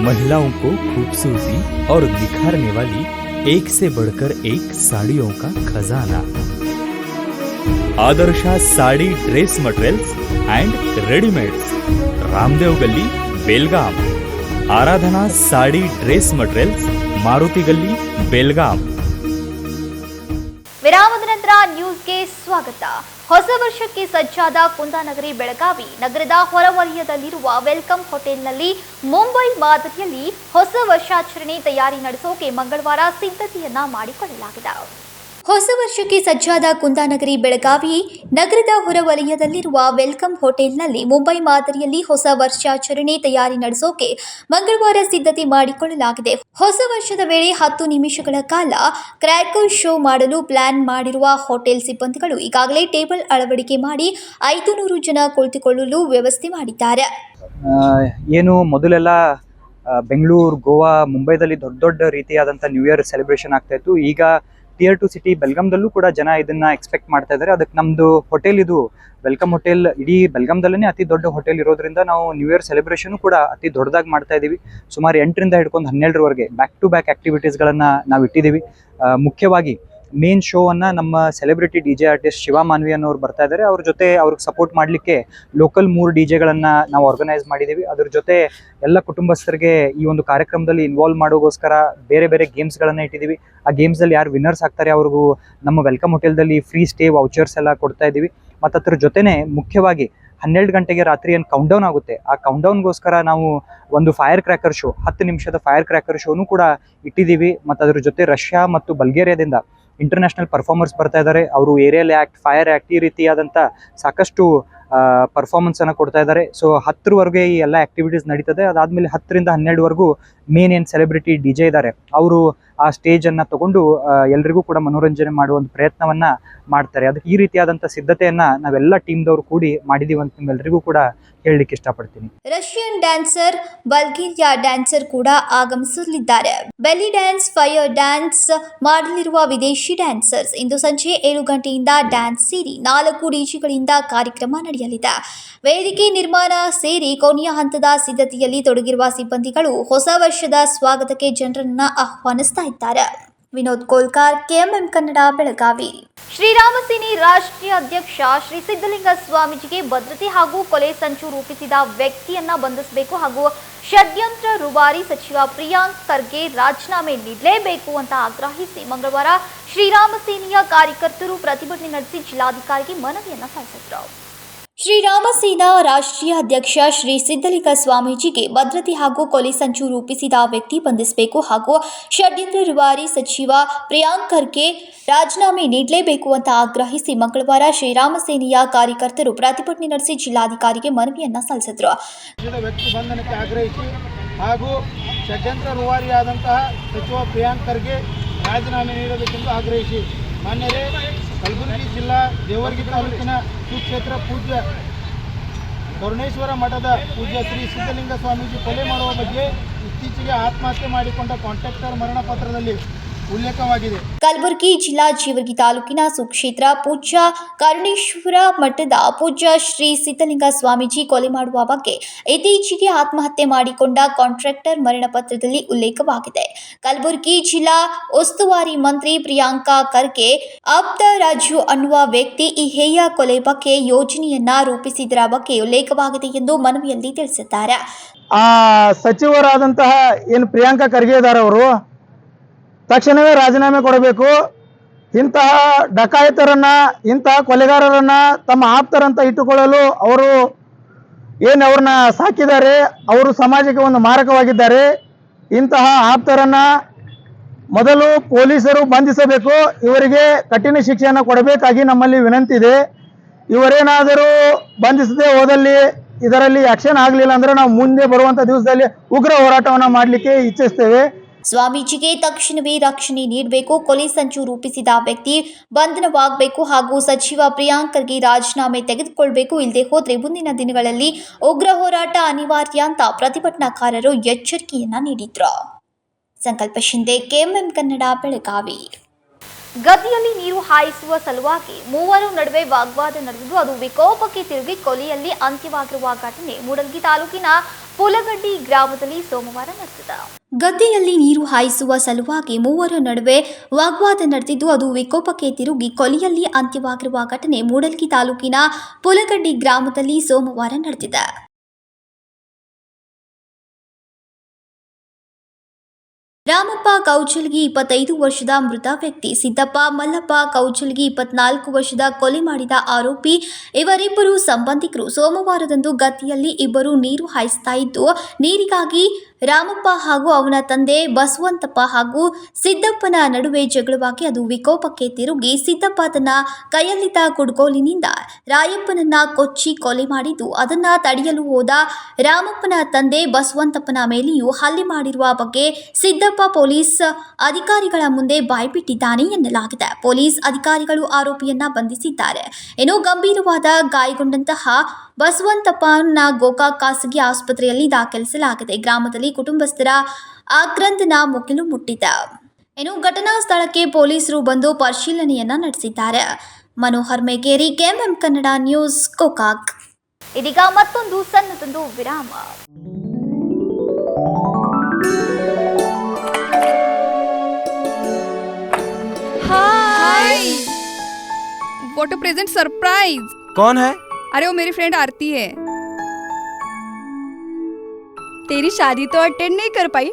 महिलाओं को खूबसूरती और निखारने वाली एक से बढ़कर एक साड़ियों का खजाना। Adarsha sari dress materials and readymades, Ramdev गली बेलगाम। आराधना साड़ी ड्रेस मटेरियल्स, मारुति गली बेलगाम। ವಿರಾಮದ ನಂತರ ನ್ಯೂಸ್ಗೆ ಸ್ವಾಗತ. ಹೊಸ ವರ್ಷಕ್ಕೆ ಸಜ್ಜಾದ ಕುಂದಾನಗರಿ ಬೆಳಗಾವಿ ನಗರದ ಹೊರವಲಯದಲ್ಲಿರುವ ವೆಲ್ಕಮ್ ಹೋಟೆಲ್ನಲ್ಲಿ ಮುಂಬೈ ಮಾದರಿಯಲ್ಲಿ ಹೊಸ ವರ್ಷಾಚರಣೆ ತಯಾರಿ ನಡೆಸೋಕೆ ಮಂಗಳವಾರ ಸಿದ್ಧತೆಯನ್ನ ಮಾಡಿಕೊಳ್ಳಲಾಗಿದೆ. ಹೊಸ ವರ್ಷಕ್ಕೆ ಸಜ್ಜಾದ ಕುಂದಾನಗರಿ ಬೆಳಗಾವಿ ನಗರದ ಹೊರವಲಯದಲ್ಲಿರುವ ವೆಲ್ಕಮ್ ಹೋಟೆಲ್ನಲ್ಲಿ ಮುಂಬೈ ಮಾದರಿಯಲ್ಲಿ ಹೊಸ ವರ್ಷಾಚರಣೆ ತಯಾರಿ ನಡೆಸೋಕೆ ಮಂಗಳವಾರ ಸಿದ್ಧತೆ ಮಾಡಿಕೊಳ್ಳಲಾಗಿದೆ. ಹೊಸ ವರ್ಷದ ವೇಳೆ 10 ನಿಮಿಷಗಳ ಕಾಲ ಕ್ರ್ಯಾಕರ್ ಶೋ ಮಾಡಲು ಪ್ಲಾನ್ ಮಾಡಿರುವ ಹೋಟೆಲ್ ಸಿಬ್ಬಂದಿಗಳು ಈಗಾಗಲೇ ಟೇಬಲ್ ಅಳವಡಿಕೆ ಮಾಡಿ 500 ಜನ ಕುಳಿತುಕೊಳ್ಳಲು ವ್ಯವಸ್ಥೆ ಮಾಡಿದ್ದಾರೆ. ಏನು ಮೊದಲೆಲ್ಲ ಬೆಂಗಳೂರು, ಗೋವಾ, ಮುಂಬೈದಲ್ಲಿ ದೊಡ್ಡ ದೊಡ್ಡ ರೀತಿಯಾದಂಥ ನ್ಯೂ ಇಯರ್ ಸೆಲೆಬ್ರೇಷನ್ ಆಗ್ತಾ ಇತ್ತು. ಈಗ ಟಿಯರ್ 2 ಸಿಟಿ ಬೆಲ್ಗಾಮ್ದಲ್ಲೂ ಕೂಡ ಜನ ಇದನ್ನ ಎಕ್ಸ್ಪೆಕ್ಟ್ ಮಾಡ್ತಾ ಇದ್ದಾರೆ. ಅದಕ್ಕೆ ನಮ್ದು ಹೋಟೆಲ್, ಇದು ವೆಲ್ಕಮ್ ಹೋಟೆಲ್ ಇಡೀ ಬೆಲ್ಗಾಮ್ದಲ್ಲೇ ಅತಿ ದೊಡ್ಡ ಹೋಟೆಲ್ ಇರೋದ್ರಿಂದ ನಾವು ನ್ಯೂ ಇಯರ್ ಸೆಲೆಬ್ರೇಷನ್ ಕೂಡ ಅತಿ ದೊಡ್ಡದಾಗಿ ಮಾಡ್ತಾ ಇದ್ದೀವಿ. ಸುಮಾರು 8ರಿಂದ ಹಿಡ್ಕೊಂಡು 12ರವರೆಗೆ ಬ್ಯಾಕ್ ಟು ಬ್ಯಾಕ್ ಆಕ್ಟಿವಿಟೀಸ್ಗಳನ್ನು ನಾವು ಇಟ್ಟಿದ್ದೀವಿ. ಮುಖ್ಯವಾಗಿ ಮೇನ್ ಶೋ ಅನ್ನ ನಮ್ಮ celebrity DJ artist Shiva Manvi ಅನ್ನೋರು ಬರ್ತಾ ಇದ್ದಾರೆ. ಅವ್ರ ಜೊತೆ ಅವ್ರಿಗೆ ಸಪೋರ್ಟ್ ಮಾಡಲಿಕ್ಕೆ ಲೋಕಲ್ 3 DJಗಳನ್ನ ನಾವು ಆರ್ಗನೈಸ್ ಮಾಡಿದ್ದೀವಿ. ಅದ್ರ ಜೊತೆ ಎಲ್ಲ ಕುಟುಂಬಸ್ಥರಿಗೆ ಈ ಒಂದು ಕಾರ್ಯಕ್ರಮದಲ್ಲಿ ಇನ್ವಾಲ್ವ್ ಮಾಡೋಗೋಸ್ಕರ ಬೇರೆ ಬೇರೆ ಗೇಮ್ಸ್ಗಳನ್ನು ಇಟ್ಟಿದ್ದೀವಿ. ಆ ಗೇಮ್ಸಲ್ಲಿ ಯಾರು ವಿನ್ನರ್ಸ್ ಆಗ್ತಾರೆ ಅವ್ರಿಗೂ ನಮ್ಮ ವೆಲ್ಕಮ್ ಹೋಟೆಲ್ದಲ್ಲಿ ಫ್ರೀ ಸ್ಟೇ ವೌಚರ್ಸ್ ಎಲ್ಲ ಕೊಡ್ತಾ ಇದ್ದೀವಿ. ಮತ್ತು ಅದ್ರ ಜೊತೆನೇ ಮುಖ್ಯವಾಗಿ 12 ಗಂಟೆಗೆ ರಾತ್ರಿ ಏನು ಕೌಂಟ್ಡೌನ್ ಆಗುತ್ತೆ, ಆ ಕೌಂಟ್ಡೌನ್ಗೋಸ್ಕರ ನಾವು ಒಂದು ಫೈರ್ ಕ್ರ್ಯಾಕರ್ ಶೋ, 10 ನಿಮಿಷದ ಫೈರ್ ಕ್ರ್ಯಾಕರ್ ಶೋನು ಕೂಡ ಇಟ್ಟಿದ್ದೀವಿ. ಮತ್ತು ಅದ್ರ ಜೊತೆ ರಷ್ಯಾ ಮತ್ತು ಬಲ್ಗೇರಿಯಾದಿಂದ ಇಂಟರ್ನ್ಯಾಷನಲ್ ಪರ್ಫಾರ್ಮರ್ಸ್ ಬರ್ತಾ ಇದ್ದಾರೆ. ಅವರು ಏರಿಯಲ್ ಆ್ಯಕ್ಟ್, ಫೈರ್ ಆ್ಯಕ್ಟ್ ಈ ರೀತಿಯಾದಂಥ ಸಾಕಷ್ಟು ಪರ್ಫಾರ್ಮೆನ್ಸನ್ನು ಕೊಡ್ತಾ ಇದ್ದಾರೆ. ಸೊ 10ರವರೆಗೆ ಈ ಎಲ್ಲ ಆ್ಯಕ್ಟಿವಿಟೀಸ್ ನಡೀತದೆ. ಅದಾದಮೇಲೆ 10ರಿಂದ 12ವರೆಗೂ ಮೇನ್ ಏನು ಸೆಲೆಬ್ರಿಟಿ DJ ಇದ್ದಾರೆ ಅವರು ಆ ಸ್ಟೇಜನ್ನು ತಗೊಂಡು ಎಲ್ರಿಗೂ ಕೂಡ ಮನೋರಂಜನೆ ಮಾಡುವ ಒಂದು ಪ್ರಯತ್ನವನ್ನು ಮಾಡ್ತಾರೆ. ಅದಕ್ಕೆ ಈ ರೀತಿಯಾದಂಥ ಸಿದ್ಧತೆಯನ್ನು ನಾವೆಲ್ಲ ಟೀಮ್ದವರು ಕೂಡಿ ಮಾಡಿದ್ದೀವಿ ಅಂತ ನಿಮ್ಮೆಲ್ಲರಿಗೂ ಕೂಡ ಹೇಳಲಿಕ್ಕೆ ಇಷ್ಟಪಡ್ತೀನಿ. ರಷ್ಯನ್ ಡ್ಯಾನ್ಸರ್, ಬಲ್ಗೇರಿಯಾ ಡ್ಯಾನ್ಸರ್ ಕೂಡ ಆಗಮಿಸಲಿದ್ದಾರೆ. ಬೆಲಿ ಡ್ಯಾನ್ಸ್, ಫೈರ್ ಡ್ಯಾನ್ಸ್ ಮಾಡಲಿರುವ ವಿದೇಶಿ ಡ್ಯಾನ್ಸರ್ಸ್ ಇಂದು ಸಂಜೆ 7 ಗಂಟೆಯಿಂದ ಡ್ಯಾನ್ಸ್ ಸೇರಿ 4 DJಗಳಿಂದ ಕಾರ್ಯಕ್ರಮ ನಡೆಯಲಿದೆ. ವೇದಿಕೆ ನಿರ್ಮಾಣ ಸೇರಿ ಕೊನೆಯ ಹಂತದ ಸಿದ್ಧತೆಯಲ್ಲಿ ತೊಡಗಿರುವ ಸಿಬ್ಬಂದಿಗಳು ಹೊಸ ವರ್ಷದ ಸ್ವಾಗತಕ್ಕೆ ಜನರನ್ನ ಆಹ್ವಾನಿಸ್ತಾ ಇದ್ದಾರೆ. ವಿನೋದ್ ಕೋಲ್ಕಾರ್, KMM ಕನ್ನಡ, ಬೆಳಗಾವಿ. ಶ್ರೀರಾಮ ಸೇನೆ ರಾಷ್ಟ್ರೀಯ ಅಧ್ಯಕ್ಷ ಶ್ರೀ ಸಿದ್ದಲಿಂಗ ಸ್ವಾಮೀಜಿಗೆ ಭದ್ರತೆ ಹಾಗೂ ಕೊಲೆ ಸಂಚು ರೂಪಿಸಿದ ವ್ಯಕ್ತಿಯನ್ನ ಬಂಧಿಸಬೇಕು ಹಾಗೂ ಷಡ್ಯಂತ್ರ ರೂವಾರಿ ಸಚಿವ ಪ್ರಿಯಾಂಕ್ ಖರ್ಗೆ ರಾಜೀನಾಮೆ ನೀಡಲೇಬೇಕು ಅಂತ ಆಗ್ರಹಿಸಿ ಮಂಗಳವಾರ ಶ್ರೀರಾಮ ಸೇನೆಯ ಕಾರ್ಯಕರ್ತರು ಪ್ರತಿಭಟನೆ ನಡೆಸಿ ಜಿಲ್ಲಾಧಿಕಾರಿಗೆ ಮನವಿಯನ್ನ ಸಲ್ಲಿಸಿದರು. ಶ್ರೀರಾಮ ಸೇನಾ ರಾಷ್ಟ್ರೀಯ ಅಧ್ಯಕ್ಷ ಶ್ರೀ ಸಿದ್ದಲಿಂಗ ಸ್ವಾಮೀಜಿಗೆ ಭದ್ರತೆ ಹಾಗೂ ಕೊಲೆ ಸಂಚು ರೂಪಿಸಿದ ವ್ಯಕ್ತಿ ಬಂಧಿಸಬೇಕು ಹಾಗೂ ಷಡ್ಯಂತ್ರ ರೂವಾರಿ ಸಚಿವ ಪ್ರಿಯಾಂಕ್ ಖರ್ಗೆ ರಾಜೀನಾಮೆ ನೀಡಲೇಬೇಕು ಅಂತ ಆಗ್ರಹಿಸಿ ಮಂಗಳವಾರ ಶ್ರೀರಾಮ ಸೇನೆಯ ಕಾರ್ಯಕರ್ತರು ಪ್ರತಿಭಟನೆ ನಡೆಸಿ ಜಿಲ್ಲಾಧಿಕಾರಿಗೆ ಮನವಿಯನ್ನ ಸಲ್ಲಿಸಿದರು. ವ್ಯಕ್ತಿ ಬಂಧನಕ್ಕೆ ಆಗ್ರಹಿಸಿ ಹಾಗೂ ಷಡ್ಯಂತ್ರ ರೂವಾರಿಯಾದಂತಹ ಸಚಿವ ಪ್ರಿಯಾಂಕ್ ಖರ್ಗೆ ರಾಜೀನಾಮೆ ನೀಡಬೇಕೆಂದು ಆಗ್ರಹಿಸಿ ಮಾನ್ಯರೇ, ಕಲಬುರಗಿ ಜಿಲ್ಲಾ ದೇವರ್ಗಿ ತಾಲೂಕಿನ ಸುಕ್ಷೇತ್ರ ಪೂಜ್ಯ ಕರುಣೇಶ್ವರ ಮಠದ ಪೂಜ್ಯ ಶ್ರೀ ಸಿದ್ದಲಿಂಗ ಸ್ವಾಮೀಜಿ ಕೊಲೆ ಮಾಡುವ ಬಗ್ಗೆ ಇತ್ತೀಚೆಗೆ ಆತ್ಮಹತ್ಯೆ ಮಾಡಿಕೊಂಡ ಕಾಂಟ್ರಾಕ್ಟರ್ ಮರಣ ಪತ್ರದಲ್ಲಿ ಉಲ್ಲೇಖವಾಗಿದೆ. ಕಲಬುರಗಿ ಜಿಲ್ಲಾ ಜೇವರ್ಗಿ ತಾಲೂಕಿನ ಸುಕ್ಷೇತ್ರ ಪೂಜ್ಯ ಕರುಣೇಶ್ವರ ಮಠದ ಪೂಜ್ಯ ಶ್ರೀ ಸಿದ್ದಲಿಂಗ ಸ್ವಾಮೀಜಿ ಕೊಲೆ ಮಾಡುವ ಬಗ್ಗೆ ಇತ್ತೀಚೆಗೆ ಆತ್ಮಹತ್ಯೆ ಮಾಡಿಕೊಂಡ ಕಾಂಟ್ರಾಕ್ಟರ್ ಮರಣ ಪತ್ರದಲ್ಲಿ ಉಲ್ಲೇಖವಾಗಿದೆ. ಕಲಬುರಗಿ ಜಿಲ್ಲಾ ಉಸ್ತುವಾರಿ ಮಂತ್ರಿ ಪ್ರಿಯಾಂಕಾ ಖರ್ಗೆ ಆಪ್ತ ರಾಜು ಅನ್ನುವ ವ್ಯಕ್ತಿ ಈ ಹೇಯ ಕೊಲೆ ಬಗ್ಗೆ ಯೋಜನೆಯನ್ನ ರೂಪಿಸಿದರ ಬಗ್ಗೆ ಉಲ್ಲೇಖವಾಗಿದೆ ಎಂದು ಮನವಿಯಲ್ಲಿ ತಿಳಿಸಿದ್ದಾರೆ. ಸಚಿವರಾದಂತಹ ಏನು ಪ್ರಿಯಾಂಕಾ ಖರ್ಗೆ ಇದ್ದಾರೆ, ಅವರು ತಕ್ಷಣವೇ ರಾಜೀನಾಮೆ ಕೊಡಬೇಕು. ಇಂತಹ ಡಕಾಯಿತರನ್ನ, ಇಂತಹ ಕೊಲೆಗಾರರನ್ನ ತಮ್ಮ ಆಪ್ತರಂತ ಇಟ್ಟುಕೊಳ್ಳಲು ಅವರು ಅವ್ರನ್ನ ಸಾಕಿದ್ದಾರೆ. ಅವರು ಸಮಾಜಕ್ಕೆ ಒಂದು ಮಾರಕವಾಗಿದ್ದಾರೆ. ಇಂತಹ ಆಪ್ತರನ್ನ ಮೊದಲು ಪೊಲೀಸರು ಬಂಧಿಸಬೇಕು, ಇವರಿಗೆ ಕಠಿಣ ಶಿಕ್ಷೆಯನ್ನು ಕೊಡಬೇಕಾಗಿ ನಮ್ಮಲ್ಲಿ ವಿನಂತಿ ಇದೆ. ಇವರೇನಾದರೂ ಬಂಧಿಸದೆ ಹೋದಲ್ಲಿ ಇದರಲ್ಲಿ ಆಕ್ಷನ್ ಆಗಲಿಲ್ಲ ಅಂದ್ರೆ ನಾವು ಮುಂದೆ ಬರುವಂತ ದಿವಸದಲ್ಲಿ ಉಗ್ರ ಹೋರಾಟವನ್ನು ಮಾಡಲಿಕ್ಕೆ ಇಚ್ಛಿಸ್ತೇವೆ. ಸ್ವಾಮೀಜಿಗೆ ತಕ್ಷಣವೇ ರಕ್ಷಣೆ ನೀಡಬೇಕು, ಕೊಲೆ ಸಂಚು ರೂಪಿಸಿದ ವ್ಯಕ್ತಿ ಬಂಧನವಾಗಬೇಕು ಹಾಗೂ ಸಚಿವ ಪ್ರಿಯಾಂಕ್ ಖರ್ಗೆ ರಾಜೀನಾಮೆ ತೆಗೆದುಕೊಳ್ಳಬೇಕು. ಇಲ್ಲದೆ ಹೋದರೆ ಮುಂದಿನ ದಿನಗಳಲ್ಲಿ ಉಗ್ರ ಹೋರಾಟ ಅನಿವಾರ್ಯ ಅಂತ ಪ್ರತಿಭಟನಾಕಾರರು ಎಚ್ಚರಿಕೆಯನ್ನ ನೀಡಿದ್ರು. ಸಂಕಲ್ಪ ಶಿಂದೆ, ಕೆಎಂಎಂ ಕನ್ನಡ, ಬೆಳಗಾವಿ. ಗದಿಯಲ್ಲಿ ನೀರು ಹಾಯಿಸುವ ಸಲುವಾಗಿ ಮೂವರು ನಡುವೆ ವಾಗ್ವಾದ ನಡೆದಿದ್ದು ಅದು ವಿಕೋಪಕ್ಕೆ ತಿರುಗಿ ಕೊಲೆಯಲ್ಲಿ ಅಂತ್ಯವಾಗಿರುವ ಘಟನೆ ಮೂಡಲಗಿ ತಾಲೂಕಿನ ಪುಲಗಡ್ಡಿ ಗ್ರಾಮದಲ್ಲಿ ಸೋಮವಾರ ನಡೆದಿದೆ. ಗದ್ದೆಯಲ್ಲಿ ನೀರು ಹಾಯಿಸುವ ಸಲುವಾಗಿ ಮೂವರ ನಡುವೆ ವಾಗ್ವಾದ ನಡೆದಿದ್ದು ಅದು ವಿಕೋಪಕ್ಕೆ ತಿರುಗಿ ಕೊಲೆಯಲ್ಲಿ ಅಂತ್ಯವಾಗಿರುವ ಘಟನೆ ಮೂಡಲಗಿ ತಾಲೂಕಿನ ಪುಲಗಡ್ಡಿ ಗ್ರಾಮದಲ್ಲಿ ಸೋಮವಾರ ನಡೆದಿದೆ. ರಾಮಪ್ಪ ಕೌಜಲ್ಗಿ 25 ವರ್ಷದ ಮೃತ ವ್ಯಕ್ತಿ, ಸಿದ್ದಪ್ಪ ಮಲ್ಲಪ್ಪ ಕೌಜಲ್ಗಿ 24 ವರ್ಷದ ಕೊಲೆ ಮಾಡಿದ ಆರೋಪಿ ಇವರಿಬ್ಬರು ಸಂಬಂಧಿಕರು. ಸೋಮವಾರದಂದು ಗದ್ದೆಯಲ್ಲಿ ಇಬ್ಬರು ನೀರು ಹಾಯಿಸ್ತಾ ಇದ್ದು, ನೀರಿಗಾಗಿ ರಾಮಪ್ಪ ಹಾಗೂ ಅವನ ತಂದೆ ಬಸವಂತಪ್ಪ ಹಾಗೂ ಸಿದ್ದಪ್ಪನ ನಡುವೆ ಜಗಳವಾಗಿ ಅದು ವಿಕೋಪಕ್ಕೆ ತಿರುಗಿ ಸಿದ್ದಪ್ಪ ತನ್ನ ಕೈಯಲ್ಲಿದ್ದ ಕುಡ್ಗೋಲಿನಿಂದ ರಾಯಪ್ಪನನ್ನ ಕೊಚ್ಚಿ ಕೊಲೆ ಮಾಡಿದ್ದು, ಅದನ್ನ ತಡೆಯಲು ಹೋದ ರಾಮಪ್ಪನ ತಂದೆ ಬಸವಂತಪ್ಪನ ಮೇಲೆಯೂ ಹಲ್ಲೆ ಮಾಡಿರುವ ಬಗ್ಗೆ ಸಿದ್ದಪ್ಪ ಪೊಲೀಸ್ ಅಧಿಕಾರಿಗಳ ಮುಂದೆ ಬಾಯ್ಬಿಟ್ಟಿದ್ದಾನೆ ಎನ್ನಲಾಗಿದೆ. ಪೊಲೀಸ್ ಅಧಿಕಾರಿಗಳು ಆರೋಪಿಯನ್ನ ಬಂಧಿಸಿದ್ದಾರೆ. ಇನ್ನು ಗಂಭೀರವಾದ ಗಾಯಗೊಂಡಂತಹ ಬಸವಂತಪ್ಪನ ಗೋಕಾಕ್ ಖಾಸಗಿ ಆಸ್ಪತ್ರೆಯಲ್ಲಿ ದಾಖಲಿಸಲಾಗಿದೆ. ಗ್ರಾಮದಲ್ಲಿ ಕುಟುಂಬಸ್ಥರ ಆಕ್ರಂದನ ಮುಗಿಲು ಮುಟ್ಟಿದೆ. ಇನ್ನು ಘಟನಾ ಸ್ಥಳಕ್ಕೆ ಪೊಲೀಸರು ಬಂದು ಪರಿಶೀಲನೆಯನ್ನ ನಡೆಸಿದ್ದಾರೆ. Manohar Megeri, KMM Kannada news, Gokak. ಇದೀಗ ಮತ್ತೊಂದು ಸಣ್ಣದೊಂದು ವಿರಾಮ. Hi, what a present surprise. कौन है? अरे वो मेरी फ्रेंड आरती है। तेरी शादी तो अटेंड नहीं कर पाई,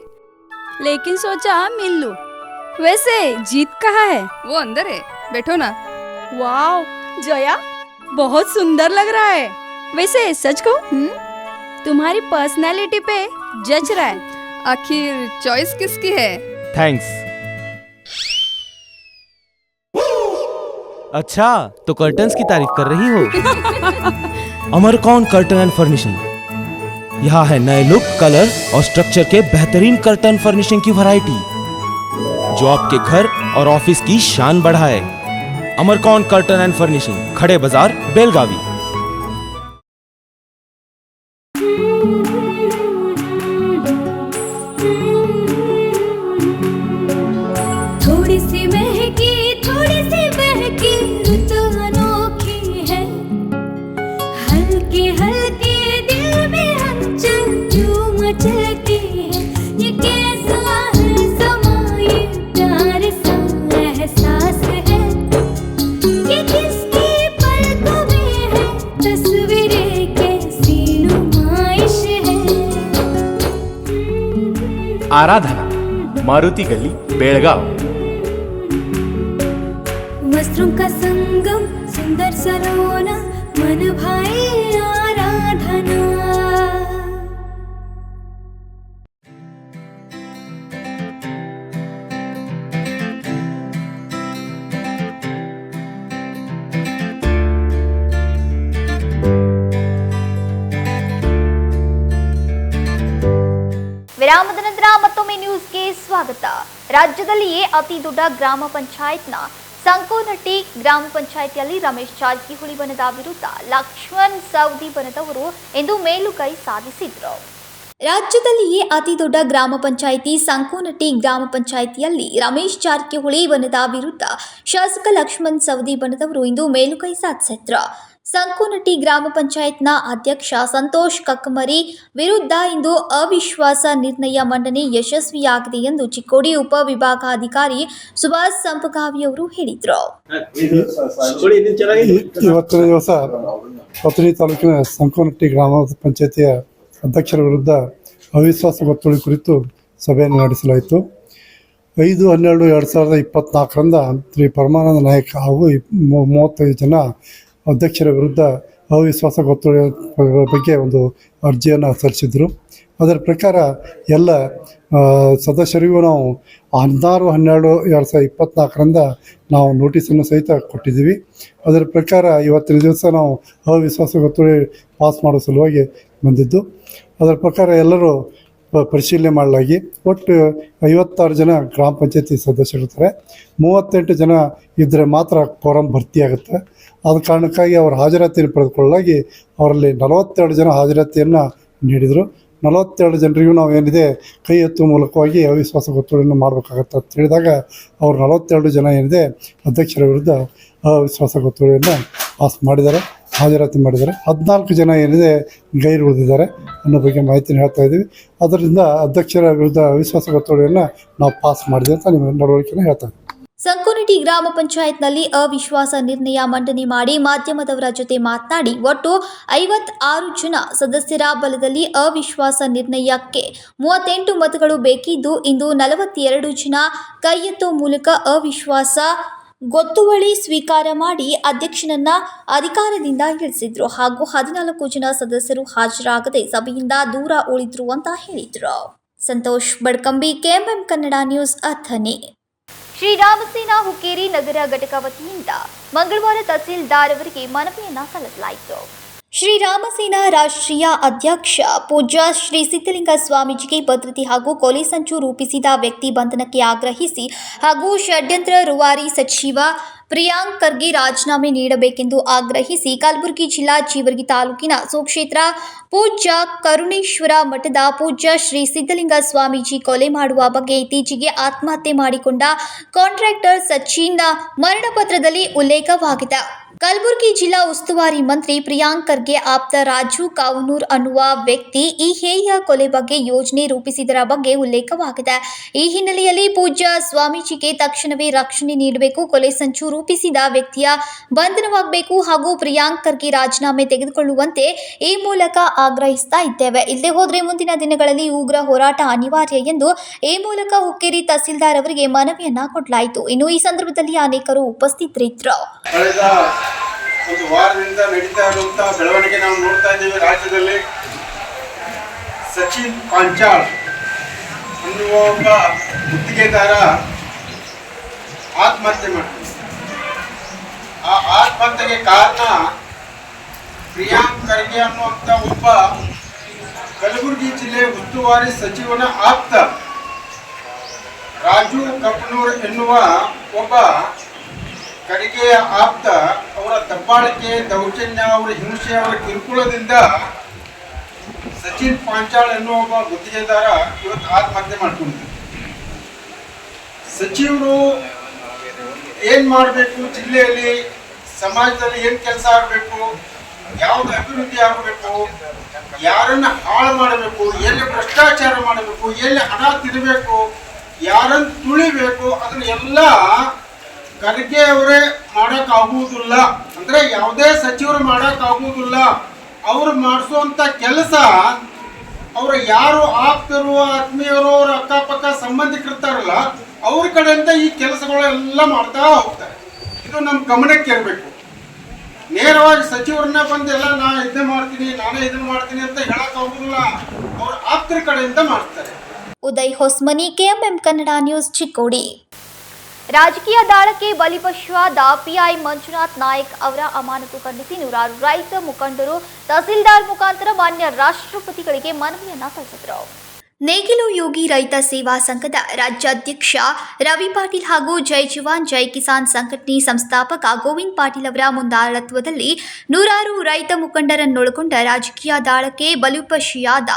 लेकिन सोचा मिल लूं। वैसे जीत कहाँ है? वो अंदर है, बैठो ना। वाओ जया, बहुत सुंदर लग रहा है। वैसे सच कहूं, तुम्हारी पर्सनालिटी पे जज रहा है। आखिर चॉइस किसकी है? थैंक्स। अच्छा, तो कर्टन्स की तारीफ कर रही हो? अमरकौन कर्टन एंड फर्निशिंग, यहाँ है नए लुक, कलर और स्ट्रक्चर के बेहतरीन कर्टन फर्निशिंग की वैरायटी जो आपके घर और ऑफिस की शान बढ़ाए। अमरकौन कर्टन एंड फर्निशिंग, खड़े बाजार, बेलगावी। थोड़ी सी महकी, थोड़ी सी बहकी, रुत अनोखी है। हल्के हल्के दिल में हलचल जो मचलती है। ये कैसा है समा, ये प्यार सा एहसास है। ये किसकी पलकों में है तस्वीरें, कैसी नुमाइश है। आराधना, मारुति गली, बेलगाव। वस्त्रों का संगम, सुंदर सलोना, मन भाई आराधना। ವಿರಾಮದ ನಂತರ ಮತ್ತೊಮ್ಮೆ ನ್ಯೂಸ್ಗೆ ಸ್ವಾಗತ. ರಾಜ್ಯದಲ್ಲಿಯೇ ಅತಿ ದೊಡ್ಡ ಗ್ರಾಮ ಪಂಚಾಯತ್ನ ಸಂಕೋನಟ್ಟಿ ಗ್ರಾಮ ಪಂಚಾಯಿತಿಯಲ್ಲಿ ರಮೇಶ್ ಜಾರಕಿಹೊಳಿ ಬಣದ ವಿರುದ್ಧ ಲಕ್ಷ್ಮಣ್ ಸವದಿ ಬಣದವರು ಇಂದು ಮೇಲುಗೈ ಸಾಧಿಸಿದ್ರು. ರಾಜ್ಯದಲ್ಲಿಯೇ ಅತಿ ದೊಡ್ಡ ಗ್ರಾಮ ಪಂಚಾಯಿತಿ ಸಂಕೋನಟ್ಟಿ ಗ್ರಾಮ ಪಂಚಾಯಿತಿಯಲ್ಲಿ ರಮೇಶ್ ಜಾರಕಿಹೊಳಿ ಬಣದ ವಿರುದ್ಧ ಶಾಸಕ ಲಕ್ಷ್ಮಣ್ ಸವದಿ ಬಣದವರು ಇಂದು ಮೇಲುಗೈ ಸಾಧಿಸಿದ್ರು. ಸಂಕೋನಟ್ಟಿ ಗ್ರಾಮ ಪಂಚಾಯತ್ನ ಅಧ್ಯಕ್ಷ ಸಂತೋಷ್ ಕಕ್ಕಮರಿ ವಿರುದ್ಧ ಇಂದು ಅವಿಶ್ವಾಸ ನಿರ್ಣಯ ಮಂಡನೆ ಯಶಸ್ವಿಯಾಗಿದೆ ಎಂದು ಚಿಕ್ಕೋಡಿ ಉಪವಿಭಾಗಾಧಿಕಾರಿ ಸುಭಾಷ್ ಸಂಪಗಾವಿ ಅವರು ಹೇಳಿದರು. ಇವತ್ತಿನ ದಿವಸ ಕೊತ್ತೂರು ತಾಲೂಕಿನ ಸಂಕೋನಟ್ಟಿ ಗ್ರಾಮ ಪಂಚಾಯತಿಯ ಅಧ್ಯಕ್ಷರ ವಿರುದ್ಧ ಅವಿಶ್ವಾಸ ಗೊತ್ತುವಳಿ ಕುರಿತು ಸಭೆಯನ್ನು ನಡೆಸಲಾಯಿತು. 5/12/2024 ಶ್ರೀ ಪರಮಾನಂದ ನಾಯಕ್ ಹಾಗೂ 35 ಜನ ಅಧ್ಯಕ್ಷರ ವಿರುದ್ಧ ಅವಿಶ್ವಾಸ ಗೊತ್ತುವಳಿ ಬಗ್ಗೆ ಒಂದು ಅರ್ಜಿಯನ್ನು ಸಲ್ಲಿಸಿದರು. ಅದರ ಪ್ರಕಾರ ಎಲ್ಲ ಸದಸ್ಯರಿಗೂ ನಾವು 16/12/2024 ನಾವು ನೋಟಿಸನ್ನು ಸಹಿತ ಕೊಟ್ಟಿದ್ದೀವಿ. ಅದರ ಪ್ರಕಾರ ಇವತ್ತಿನ ದಿವಸ ನಾವು ಅವಿಶ್ವಾಸ ಗೊತ್ತುವಳಿ ಪಾಸ್ ಮಾಡೋ ಸಲುವಾಗಿ ಬಂದಿದ್ದು. ಅದರ ಪ್ರಕಾರ ಎಲ್ಲರೂ ಪರಿಶೀಲನೆ ಮಾಡಲಾಗಿ ಒಟ್ಟು 56 ಜನ ಗ್ರಾಮ ಪಂಚಾಯತಿ ಸದಸ್ಯರಿರ್ತಾರೆ. 38 ಜನ ಇದ್ದರೆ ಮಾತ್ರ ಕೋರಂ ಭರ್ತಿಯಾಗುತ್ತೆ. ಆದ ಕಾರಣಕ್ಕಾಗಿ ಅವರ ಹಾಜರಾತಿಯನ್ನು ಪಡೆದುಕೊಳ್ಳಲಾಗಿ ಅವರಲ್ಲಿ 42 ಜನ ಹಾಜರಾತಿಯನ್ನು ನೀಡಿದರು. 42 ಜನರಿಗೂ ನಾವು ಏನಿದೆ ಕೈ ಎತ್ತುವ ಮೂಲಕವಾಗಿ ಅವಿಶ್ವಾಸ ಗೊತ್ತುವಳಿಯನ್ನು ಮಾಡಬೇಕಾಗತ್ತೆ ಅಂತ ಹೇಳಿದಾಗ ಅವರು 42 ಜನ ಏನಿದೆ ಅಧ್ಯಕ್ಷರ ವಿರುದ್ಧ ಅವಿಶ್ವಾಸ ಗೊತ್ತುವಳಿಯನ್ನು ಪಾಸ್ ಮಾಡಿದ್ದಾರೆ, ಹಾಜರಾತಿ ಮಾಡಿದ್ದಾರೆ. 14 ಜನ ಏನಿದೆ ಗೈರು ಉಳಿದಿದ್ದಾರೆ ಅನ್ನೋ ಬಗ್ಗೆ ಮಾಹಿತಿನ ಹೇಳ್ತಾ ಇದ್ದೀವಿ. ಅದರಿಂದ ಅಧ್ಯಕ್ಷರ ವಿರುದ್ಧ ಅವಿಶ್ವಾಸ ಗೊತ್ತುವಳಿಯನ್ನು ನಾವು ಪಾಸ್ ಮಾಡಿದೆ ಅಂತ ನಿಮ್ಮ ನಡವಳಿಕೆನ ಹೇಳ್ತಾ ಇದ್ದೀವಿ. ಸಂಕುನಿಟಿ ಗ್ರಾಮ ಪಂಚಾಯತ್ನಲ್ಲಿ ಅವಿಶ್ವಾಸ ನಿರ್ಣಯ ಮಂಡನೆ ಮಾಡಿ ಮಾಧ್ಯಮದವರ ಜೊತೆ ಮಾತನಾಡಿ ಒಟ್ಟು 56 ಜನ ಸದಸ್ಯರ ಬಲದಲ್ಲಿ ಅವಿಶ್ವಾಸ ನಿರ್ಣಯಕ್ಕೆ 38 ಮತಗಳು ಬೇಕಿದ್ದು ಇಂದು 42 ಜನ ಕೈ ಎತ್ತುವ ಮೂಲಕ ಅವಿಶ್ವಾಸ ಗೊತ್ತುವಳಿ ಸ್ವೀಕಾರ ಮಾಡಿ ಅಧ್ಯಕ್ಷನನ್ನ ಅಧಿಕಾರದಿಂದ ಇಳಿಸಿದ್ರು ಹಾಗೂ 14 ಜನ ಸದಸ್ಯರು ಹಾಜರಾಗದೆ ಸಭೆಯಿಂದ ದೂರ ಉಳಿದ್ರು ಅಂತ ಹೇಳಿದ್ರು. Santosh Badkambi, KMM Kannada news, Athani. ಶ್ರೀರಾಮಸೇನಾ ಹುಕ್ಕೇರಿ ನಗರ ಘಟಕ ವತಿಯಿಂದ ಮಂಗಳವಾರ ತಹಸೀಲ್ದಾರ್ ಅವರಿಗೆ ಮನವಿಯನ್ನ ಸಲ್ಲಿಸಲಾಯಿತು. ಶ್ರೀರಾಮಸೇನಾ ರಾಷ್ಟ್ರೀಯ ಅಧ್ಯಕ್ಷ ಪೂಜ್ಯ ಶ್ರೀ ಸಿದ್ಧಲಿಂಗ ಸ್ವಾಮೀಜಿಗೆ ಭದ್ರತೆ ಹಾಗೂ ಕೊಲೆ ಸಂಚು ರೂಪಿಸಿದ ವ್ಯಕ್ತಿ ಬಂಧನಕ್ಕೆ ಆಗ್ರಹಿಸಿ ಹಾಗೂ ಷಡ್ಯಂತ್ರ ರೂವಾರಿ ಸಚಿವ ಪ್ರಿಯಾಂಕ್ ಖರ್ಗೆ ರಾಜೀನಾಮೆ ನೀಡಬೇಕೆಂದು ಆಗ್ರಹಿಸಿ ಕಲಬುರಗಿ ಜಿಲ್ಲಾ ಜೇವರ್ಗಿ ತಾಲೂಕಿನ ಸುಕ್ಷೇತ್ರ ಪೂಜ್ಯ ಕರುಣೇಶ್ವರ ಮಠದ ಪೂಜ್ಯ ಶ್ರೀ ಸಿದ್ಧಲಿಂಗ ಸ್ವಾಮೀಜಿ ಕೊಲೆ ಮಾಡುವ ಬಗ್ಗೆ ಇತ್ತೀಚೆಗೆ ಆತ್ಮಹತ್ಯೆ ಮಾಡಿಕೊಂಡ ಕಾಂಟ್ರಾಕ್ಟರ್ ಸಚಿನ್ ಮರಣಪತ್ರದಲ್ಲಿ ಉಲ್ಲೇಖವಾಗಿದೆ. ಕಲಬುರಗಿ ಜಿಲ್ಲಾ ಉಸ್ತುವಾರಿ ಮಂತ್ರಿ ಪ್ರಿಯಾಂಕ್ ಖರ್ಗೆ ಆಪ್ತ ರಾಜು ಕಾವನೂರ್ ಅನ್ನುವ ವ್ಯಕ್ತಿ ಈ ಹೇಯ ಕೊಲೆ ಬಗ್ಗೆ ಯೋಜನೆ ರೂಪಿಸಿದರ ಬಗ್ಗೆ ಉಲ್ಲೇಖವಾಗಿದೆ. ಈ ಹಿನ್ನೆಲೆಯಲ್ಲಿ ಪೂಜ್ಯ ಸ್ವಾಮೀಜಿಗೆ ತಕ್ಷಣವೇ ರಕ್ಷಣೆ ನೀಡಬೇಕು, ಕೊಲೆ ಸಂಚು ರೂಪಿಸಿದ ವ್ಯಕ್ತಿಯ ಬಂಧನವಾಗಬೇಕು ಹಾಗೂ ಪ್ರಿಯಾಂಕ್ ಖರ್ಗೆ ರಾಜೀನಾಮೆ ತೆಗೆದುಕೊಳ್ಳುವಂತೆ ಈ ಮೂಲಕ ಆಗ್ರಹಿಸ್ತಾ ಇದ್ದೇವೆ. ಇಲ್ಲದೆ ಹೋದರೆ ಮುಂದಿನ ದಿನಗಳಲ್ಲಿ ಉಗ್ರ ಹೋರಾಟ ಅನಿವಾರ್ಯ ಎಂದು ಈ ಮೂಲಕ ಹುಕ್ಕೇರಿ ತಹಸೀಲ್ದಾರ್ ಅವರಿಗೆ ಮನವಿಯನ್ನ ಕೊಡಲಾಯಿತು. ಇನ್ನು ಈ ಸಂದರ್ಭದಲ್ಲಿ ಅನೇಕರು ಉಪಸ್ಥಿತರಿದ್ದರು. ಒಂದು ವಾರದಿಂದ ನಡೀತಾ ಇರುವಂತಹ ಬೆಳವಣಿಗೆ ನಾವು ನೋಡ್ತಾ ಇದ್ದೀವಿ. ರಾಜ್ಯದಲ್ಲಿ ಸಚಿನ್ ಪಾಂಚಾಳ್ ಅನ್ನುವ ಒಬ್ಬ ಗುತ್ತಿಗೆದಾರ ಆತ್ಮಹತ್ಯೆ ಮಾಡ್ತಾರೆ. ಆ ಆತ್ಮಹತ್ಯೆಗೆ ಕಾರಣ ಪ್ರಿಯಾಂಕ್ ಖರ್ಗೆ ಅನ್ನುವಂಥ ಒಬ್ಬ ಕಲಬುರಗಿ ಜಿಲ್ಲೆ ಉಸ್ತುವಾರಿ ಸಚಿವನ ಆಪ್ತ ರಾಜು ಕಪನೂರ್ ಎನ್ನುವ ಒಬ್ಬ ಖರ್ಗೆಯ ಆಪ್ತ ಅವರ ದಬ್ಬಾಳಿಕೆ, ದೌರ್ಜನ್ಯ, ಅವರ ಹಿಂಸೆ, ಅವರ ಕಿರುಕುಳದಿಂದ ಸಚಿನ್ ಪಾಂಚಾಳ್ ಎನ್ನುವ ಒಬ್ಬ ಗುತ್ತಿಗೆದಾರ ಇವತ್ತು ಆತ್ಮಹತ್ಯೆ ಮಾಡ್ಕೊಂಡಿದ್ದಾರೆ. ಸಚಿವರು ಏನ್ ಮಾಡಬೇಕು, ಜಿಲ್ಲೆಯಲ್ಲಿ ಸಮಾಜದಲ್ಲಿ ಏನ್ ಕೆಲಸ ಆಗಬೇಕು, ಯಾವ್ದು ಅಭಿವೃದ್ಧಿ ಆಗಬೇಕು, ಯಾರನ್ನ ಹಾಳು ಮಾಡಬೇಕು, ಎಲ್ಲಿ ಭ್ರಷ್ಟಾಚಾರ ಮಾಡಬೇಕು, ಎಲ್ಲಿ ಹಣ ತಿನ್ನಬೇಕು, ಯಾರನ್ನು ತುಳಿಬೇಕು, ಅದನ್ನ ಎಲ್ಲ ಖರ್ಗೆ ಅವರೇ ಮಾಡೋಕ್ಕಾಗುವುದಿಲ್ಲ. ಅಂದ್ರೆ ಯಾವುದೇ ಸಚಿವರು ಮಾಡೋಕ್ಕಾಗುವುದಿಲ್ಲ. ಅವರು ಮಾಡಿಸುವಂತ ಕೆಲಸ ಅವರು ಯಾರು ಆಪ್ತರು, ಆತ್ಮೀಯರು, ಅವ್ರ ಅಕ್ಕಪಕ್ಕ ಸಂಬಂಧಿಕರಿರ್ತಾರಲ್ಲ ಅವ್ರ ಕಡೆಯಿಂದ ಈ ಕೆಲಸಗಳೆಲ್ಲ ಮಾಡ್ತಾ ಹೋಗ್ತಾರೆ. ಇದು ನಮ್ಮ ಗಮನಕ್ಕೆ ಇರಬೇಕು. ನೇರವಾಗಿ ಸಚಿವರನ್ನ ಬಂದೆಲ್ಲ ನಾನೇ ಇದನ್ನ ಮಾಡ್ತೀನಿ ಅಂತ ಹೇಳಕ್ಕಾಗುದಿಲ್ಲ. ಅವ್ರ ಆಪ್ತರ ಕಡೆಯಿಂದ ಮಾಡ್ತಾರೆ. Uday Hosmani, KMM Kannada news, Chikkodi. ರಾಜಕೀಯ ದಾಳಕ್ಕೆ ಬಲಿಪಶುವಾದ ಪಿಐ ಮಂಜುನಾಥ್ ನಾಯಕ್ ಅವರ ಅಮಾನತು ಖಂಡಿಸಿ ನೂರಾರು ರೈತ ಮುಖಂಡರು ತಹಸೀಲ್ದಾರ್ ಮುಖಾಂತರ ಮಾನ್ಯ ರಾಷ್ಟ್ರಪತಿಗಳಿಗೆ ಮನವಿಯನ್ನ ಸಲ್ಲಿಸಿದರು. ನೇಗಿಲು ಯೋಗಿ ರೈತ ಸೇವಾ ಸಂಘದ ರಾಜ್ಯಾಧ್ಯಕ್ಷ ರವಿ ಪಾಟೀಲ್ ಹಾಗೂ ಜೈ ಜವಾನ್ ಜೈ ಕಿಸಾನ್ ಸಂಘಟನೆ ಸಂಸ್ಥಾಪಕ ಗೋವಿಂದ್ ಪಾಟೀಲ್ ಅವರ ಮುಂದಾಳತ್ವದಲ್ಲಿ ನೂರಾರು ರೈತ ಮುಖಂಡರನ್ನೊಳಗೊಂಡ ರಾಜಕೀಯ ದಾಳಕ್ಕೆ ಬಲಿಪಶುವಾದ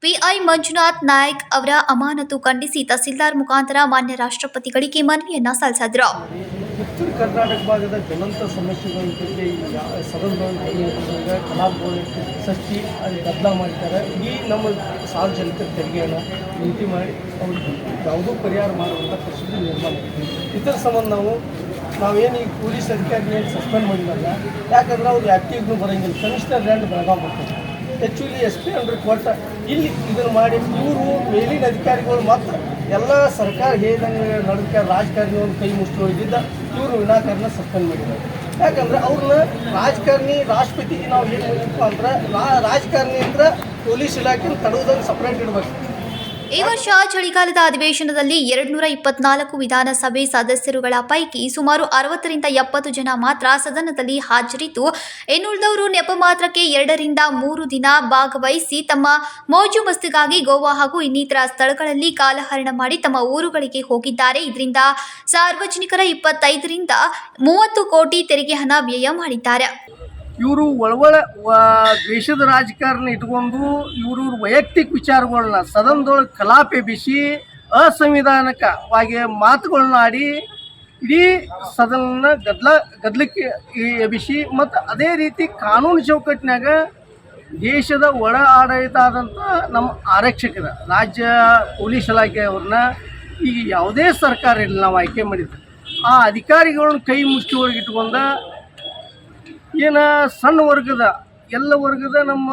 ಪಿಐ ಮಂಜುನಾಥ್ ನಾಯಕ್ ಅವರ ಅಮಾನತು ಖಂಡಿಸಿ ತಹಸೀಲ್ದಾರ್ ಮುಖಾಂತರ ಮಾನ್ಯ ರಾಷ್ಟ್ರಪತಿಗಳಿಗೆ ಮನವಿಯನ್ನ ಸಲ್ಲಿಸಿದರು. ಉತ್ತರ ಕರ್ನಾಟಕ ಭಾಗದ ಜ್ವಲಂತ ಸಮಸ್ಯೆಗಳ ಬಗ್ಗೆ ಸದನದಲ್ಲಿ ಕಲಾಪಗಳು ಸೃಷ್ಟಿ ಅಲ್ಲಿ ಗದ್ದಲ ಮಾಡಿದ್ದಾರೆ. ಈ ನಮ್ಮ ಸಾರ್ವಜನಿಕರ ತೆರಿಗೆಯನ್ನು ನೀತಿ ಮಾಡಿ ಅವ್ರಿಗೆ ಯಾವುದೂ ಪರಿಹಾರ ಮಾಡುವಂಥ ಪರಿಸ್ಥಿತಿ ನಿರ್ಮಾಣ ಆಗಿದೆ. ಇದರ ಸಂಬಂಧ ನಾವೇನು ಈ ಪೊಲೀಸ್ ಅಧಿಕಾರಿಗಳೇನು ಸಸ್ಪೆಂಡ್ ಮಾಡಿದಾಗ, ಯಾಕಂದ್ರೆ ಅವ್ರು ಆ್ಯಕ್ಟಿವ್ನು ಬರೋಂಗಿಲ್ಲ. ಕಮಿಷನರ್ ಲ್ಯಾಂಡ್ ಬೆಳಗಾವಿ ಬರ್ತಾರೆ. ಆ್ಯಕ್ಚುಲಿ SP ಅಂಡ್ರೆ ಕೊಟ್ಟ ಇಲ್ಲಿ ಇದನ್ನು ಮಾಡಿ ಇವರು ಮೇಲಿನ ಅಧಿಕಾರಿಗಳು ಮಾತ್ರ ಎಲ್ಲ ಸರ್ಕಾರ ಹೇಳಿದಂಗೆ ನಡೆದ ರಾಜಕಾರಣಿಯನ್ನು ಕೈ ಮುಚ್ಚಿದ್ದ ಇವರು ವಿನಾಕಾರಣ ಸಸ್ಪೆಂಡ್ ಮಾಡಿದ್ದಾರೆ. ಯಾಕಂದ್ರೆ ಅವ್ರನ್ನ ರಾಜಕಾರಣಿ ರಾಷ್ಟ್ರಪತಿಗೆ ನಾವು ಏನು ಮಾಡಿದ್ವಿ ಅಂದ್ರೆ ರಾಜಕಾರಣಿ ಅಂದ್ರೆ ಪೊಲೀಸ್ ಇಲಾಖೆ ತಡೆಯೋದನ್ನು ಸಪ್ರೇಟ್ ಇಡಬೇಕು. ಈ ವರ್ಷ ಚಳಿಗಾಲದ ಅಧಿವೇಶನದಲ್ಲಿ 224 ವಿಧಾನಸಭೆ ಸದಸ್ಯರುಗಳ ಪೈಕಿ ಸುಮಾರು 60ರಿಂದ 70 ಜನ ಮಾತ್ರ ಸದನದಲ್ಲಿ ಹಾಜರಿದ್ದು, ಇನ್ನುಳಿದವರು ನೆಪ ಮಾತ್ರಕ್ಕೆ 2 ರಿಂದ 3 ದಿನ ಭಾಗವಹಿಸಿ ತಮ್ಮ ಮೋಜು ಮಸ್ತಿಗಾಗಿ ಗೋವಾ ಹಾಗೂ ಇನ್ನಿತರ ಸ್ಥಳಗಳಲ್ಲಿ ಕಾಲಹರಣ ಮಾಡಿ ತಮ್ಮ ಊರುಗಳಿಗೆ ಹೋಗಿದ್ದಾರೆ. ಇದರಿಂದ ಸಾರ್ವಜನಿಕರ 25 ರಿಂದ 30 ಕೋಟಿ ತೆರಿಗೆ ಹಣ ವ್ಯಯ ಮಾಡಿದ್ದಾರೆ. ಇವರು ದೇಶದ ರಾಜಕಾರಣ ಇಟ್ಕೊಂಡು ಇವರು ವೈಯಕ್ತಿಕ ವಿಚಾರಗಳನ್ನ ಸದನದೊಳಗೆ ಕಲಾಪೆ ಎಬ್ಬಿಸಿ ಅಸಂವಿಧಾನಿಕವಾಗಿ ಮಾತುಗಳನ್ನ ಆಡಿ ಇಡೀ ಸದನ ಗದ್ದಲಕ್ಕೆ ಎಬ್ಬಿಸಿ ಮತ್ತು ಅದೇ ರೀತಿ ಕಾನೂನು ಚೌಕಟ್ಟಿನಾಗ ದೇಶದ ಒಳ ಆಡಳಿತ ಆದಂಥ ನಮ್ಮ ಆರಕ್ಷಕರ ರಾಜ್ಯ ಪೊಲೀಸ್ ಇಲಾಖೆಯವ್ರನ್ನ ಈಗ ಯಾವುದೇ ಸರ್ಕಾರ ಇಲ್ಲ ನಾವು ಆಯ್ಕೆ ಮಾಡಿದ್ವಿ, ಆ ಅಧಿಕಾರಿಗಳನ್ನ ಕೈ ಮುಚ್ಚಿ ಒಳಗಿಟ್ಕೊಂಡ ಸಣ್ಣ ವರ್ಗದ ಎಲ್ಲ ವರ್ಗದ ನಮ್ಮ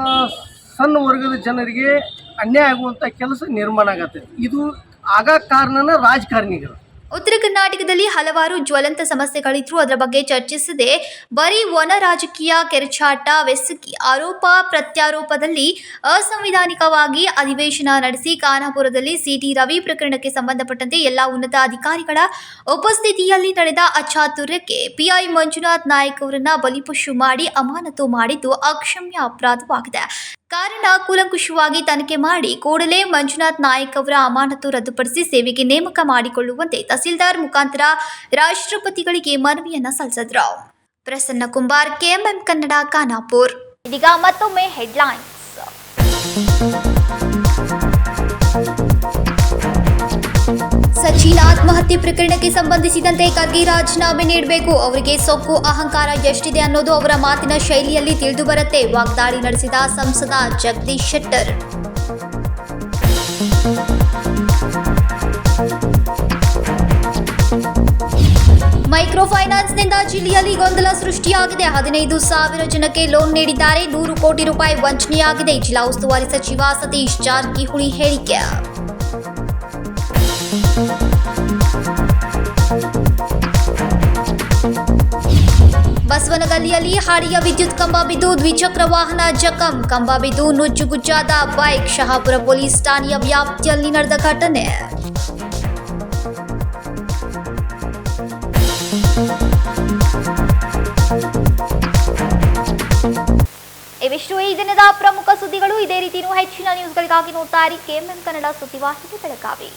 ಸಣ್ಣ ವರ್ಗದ ಜನರಿಗೆ ಅನ್ಯಾಯ ಆಗುವಂಥ ಕೆಲಸ ನಿರ್ಮಾಣ ಆಗತ್ತೆ. ಇದು ಆಗ ಕಾರಣನ ರಾಜಕಾರಣಿಗಳು. ಉತ್ತರ ಕರ್ನಾಟಕದಲ್ಲಿ ಹಲವಾರು ಜ್ವಲಂತ ಸಮಸ್ಯೆಗಳಿದ್ರು, ಅದರ ಬಗ್ಗೆ ಚರ್ಚಿಸದೆ ಬರೀ ಒಣ ರಾಜಕೀಯ ಕೆರಚಾಟ ಬೆಸಗಿ ಆರೋಪ ಪ್ರತ್ಯಾರೋಪದಲ್ಲಿ ಅಸಂವಿಧಾನಿಕವಾಗಿ ಅಧಿವೇಶನ ನಡೆಸಿ ಖಾನಾಪುರದಲ್ಲಿ ಸಿಟಿ ರವಿ ಪ್ರಕರಣಕ್ಕೆ ಸಂಬಂಧಪಟ್ಟಂತೆ ಎಲ್ಲ ಉನ್ನತ ಅಧಿಕಾರಿಗಳ ಉಪಸ್ಥಿತಿಯಲ್ಲಿ ನಡೆದ ಅಚಾತುರ್ಯಕ್ಕೆ ಪಿಐ ಮಂಜುನಾಥ್ ನಾಯ್ಕ್ ಅವರನ್ನ ಬಲಿಪಶು ಮಾಡಿ ಅಮಾನತು ಮಾಡಿದ್ದು ಅಕ್ಷಮ್ಯ ಅಪರಾಧವಾಗಿದೆ. ಕಾರಣ ಕೂಲಂಕುಷವಾಗಿ ತನಿಖೆ ಮಾಡಿ ಕೂಡಲೇ ಮಂಜುನಾಥ್ ನಾಯ್ಕ್ ಅವರ ಅಮಾನತು ರದ್ದುಪಡಿಸಿ ಸೇವೆಗೆ ನೇಮಕ ಮಾಡಿಕೊಳ್ಳುವಂತೆ ತಹಸೀಲ್ದಾರ್ ಮುಖಾಂತರ ರಾಷ್ಟ್ರಪತಿಗಳಿಗೆ ಮನವಿಯನ್ನ ಸಲ್ಲಿಸಿದ್ರು. ಪ್ರಸನ್ನ ಕುಂಬಾರ್, ಕೆಎಂಎಂ ಕನ್ನಡ, ಖಾನಾಪುರ್. ಇದೀಗ ಮತ್ತೊಮ್ಮೆ ಹೆಡ್ಲೈನ್ಸ್. ಸಚಿನ್ ಆತ್ಮಹತ್ಯೆ ಪ್ರಕರಣಕ್ಕೆ ಸಂಬಂಧಿಸಿದಂತೆ ಖರ್ಗೆ ರಾಜೀನಾಮೆ ನೀಡಬೇಕು. ಅವರಿಗೆ ಸೊಕ್ಕು ಅಹಂಕಾರ ಎಷ್ಟಿದೆ ಅನ್ನೋದು ಅವರ ಮಾತಿನ ಶೈಲಿಯಲ್ಲಿ ತಿಳಿದು ಬರುತ್ತೆ. ವಾಗ್ದಾಳಿ ನಡೆಸಿದ ಸಂಸದ ಜಗದೀಶ್ ಶೆಟ್ಟರ್. ಮೈಕ್ರೋ ಫೈನಾನ್ಸ್ನಿಂದ ಜಿಲ್ಲೆಯಲ್ಲಿ ಗೊಂದಲ ಸೃಷ್ಟಿಯಾಗಿದೆ. 15,000 ಜನಕ್ಕೆ ಲೋನ್ ನೀಡಿದ್ದಾರೆ, 100 ಕೋಟಿ ರೂಪಾಯಿ ವಂಚನೆಯಾಗಿದೆ. ಜಿಲ್ಲಾ ಉಸ್ತುವಾರಿ ಸಚಿವ ಸತೀಶ್ ಜಾರಕಿಹೊಳಿ ಹೇಳಿಕೆ. ಬಸವನಗಲ್ಲಿಯಲ್ಲಿ ಹಾಡಿಯ ವಿದ್ಯುತ್ ಕಂಬ ಬಿದ್ದು ದ್ವಿಚಕ್ರ ವಾಹನ ಜಖಂ. ಕಂಬ ಬಿದ್ದು ನುಜ್ಜುಗುಜ್ಜಾದ ಬೈಕ್. ಶಹಾಪುರ ಪೊಲೀಸ್ ಠಾಣೆಯ ವ್ಯಾಪ್ತಿಯಲ್ಲಿ ನಡೆದ ಘಟನೆ. ಇವಿಷ್ಟು ಈ ದಿನದ ಪ್ರಮುಖ ಸುದ್ದಿಗಳು. ಇದೇ ರೀತಿ ಹೆಚ್ಚಿನ ನ್ಯೂಸ್ಗಳಿಗಾಗಿ ನೋಡ್ತಾ ಇರಿ ಕೆಎಂಎಂ ಕನ್ನಡ ಸುದ್ದಿವಾಹಿನಿ ಬೆಳಗಾವಿ.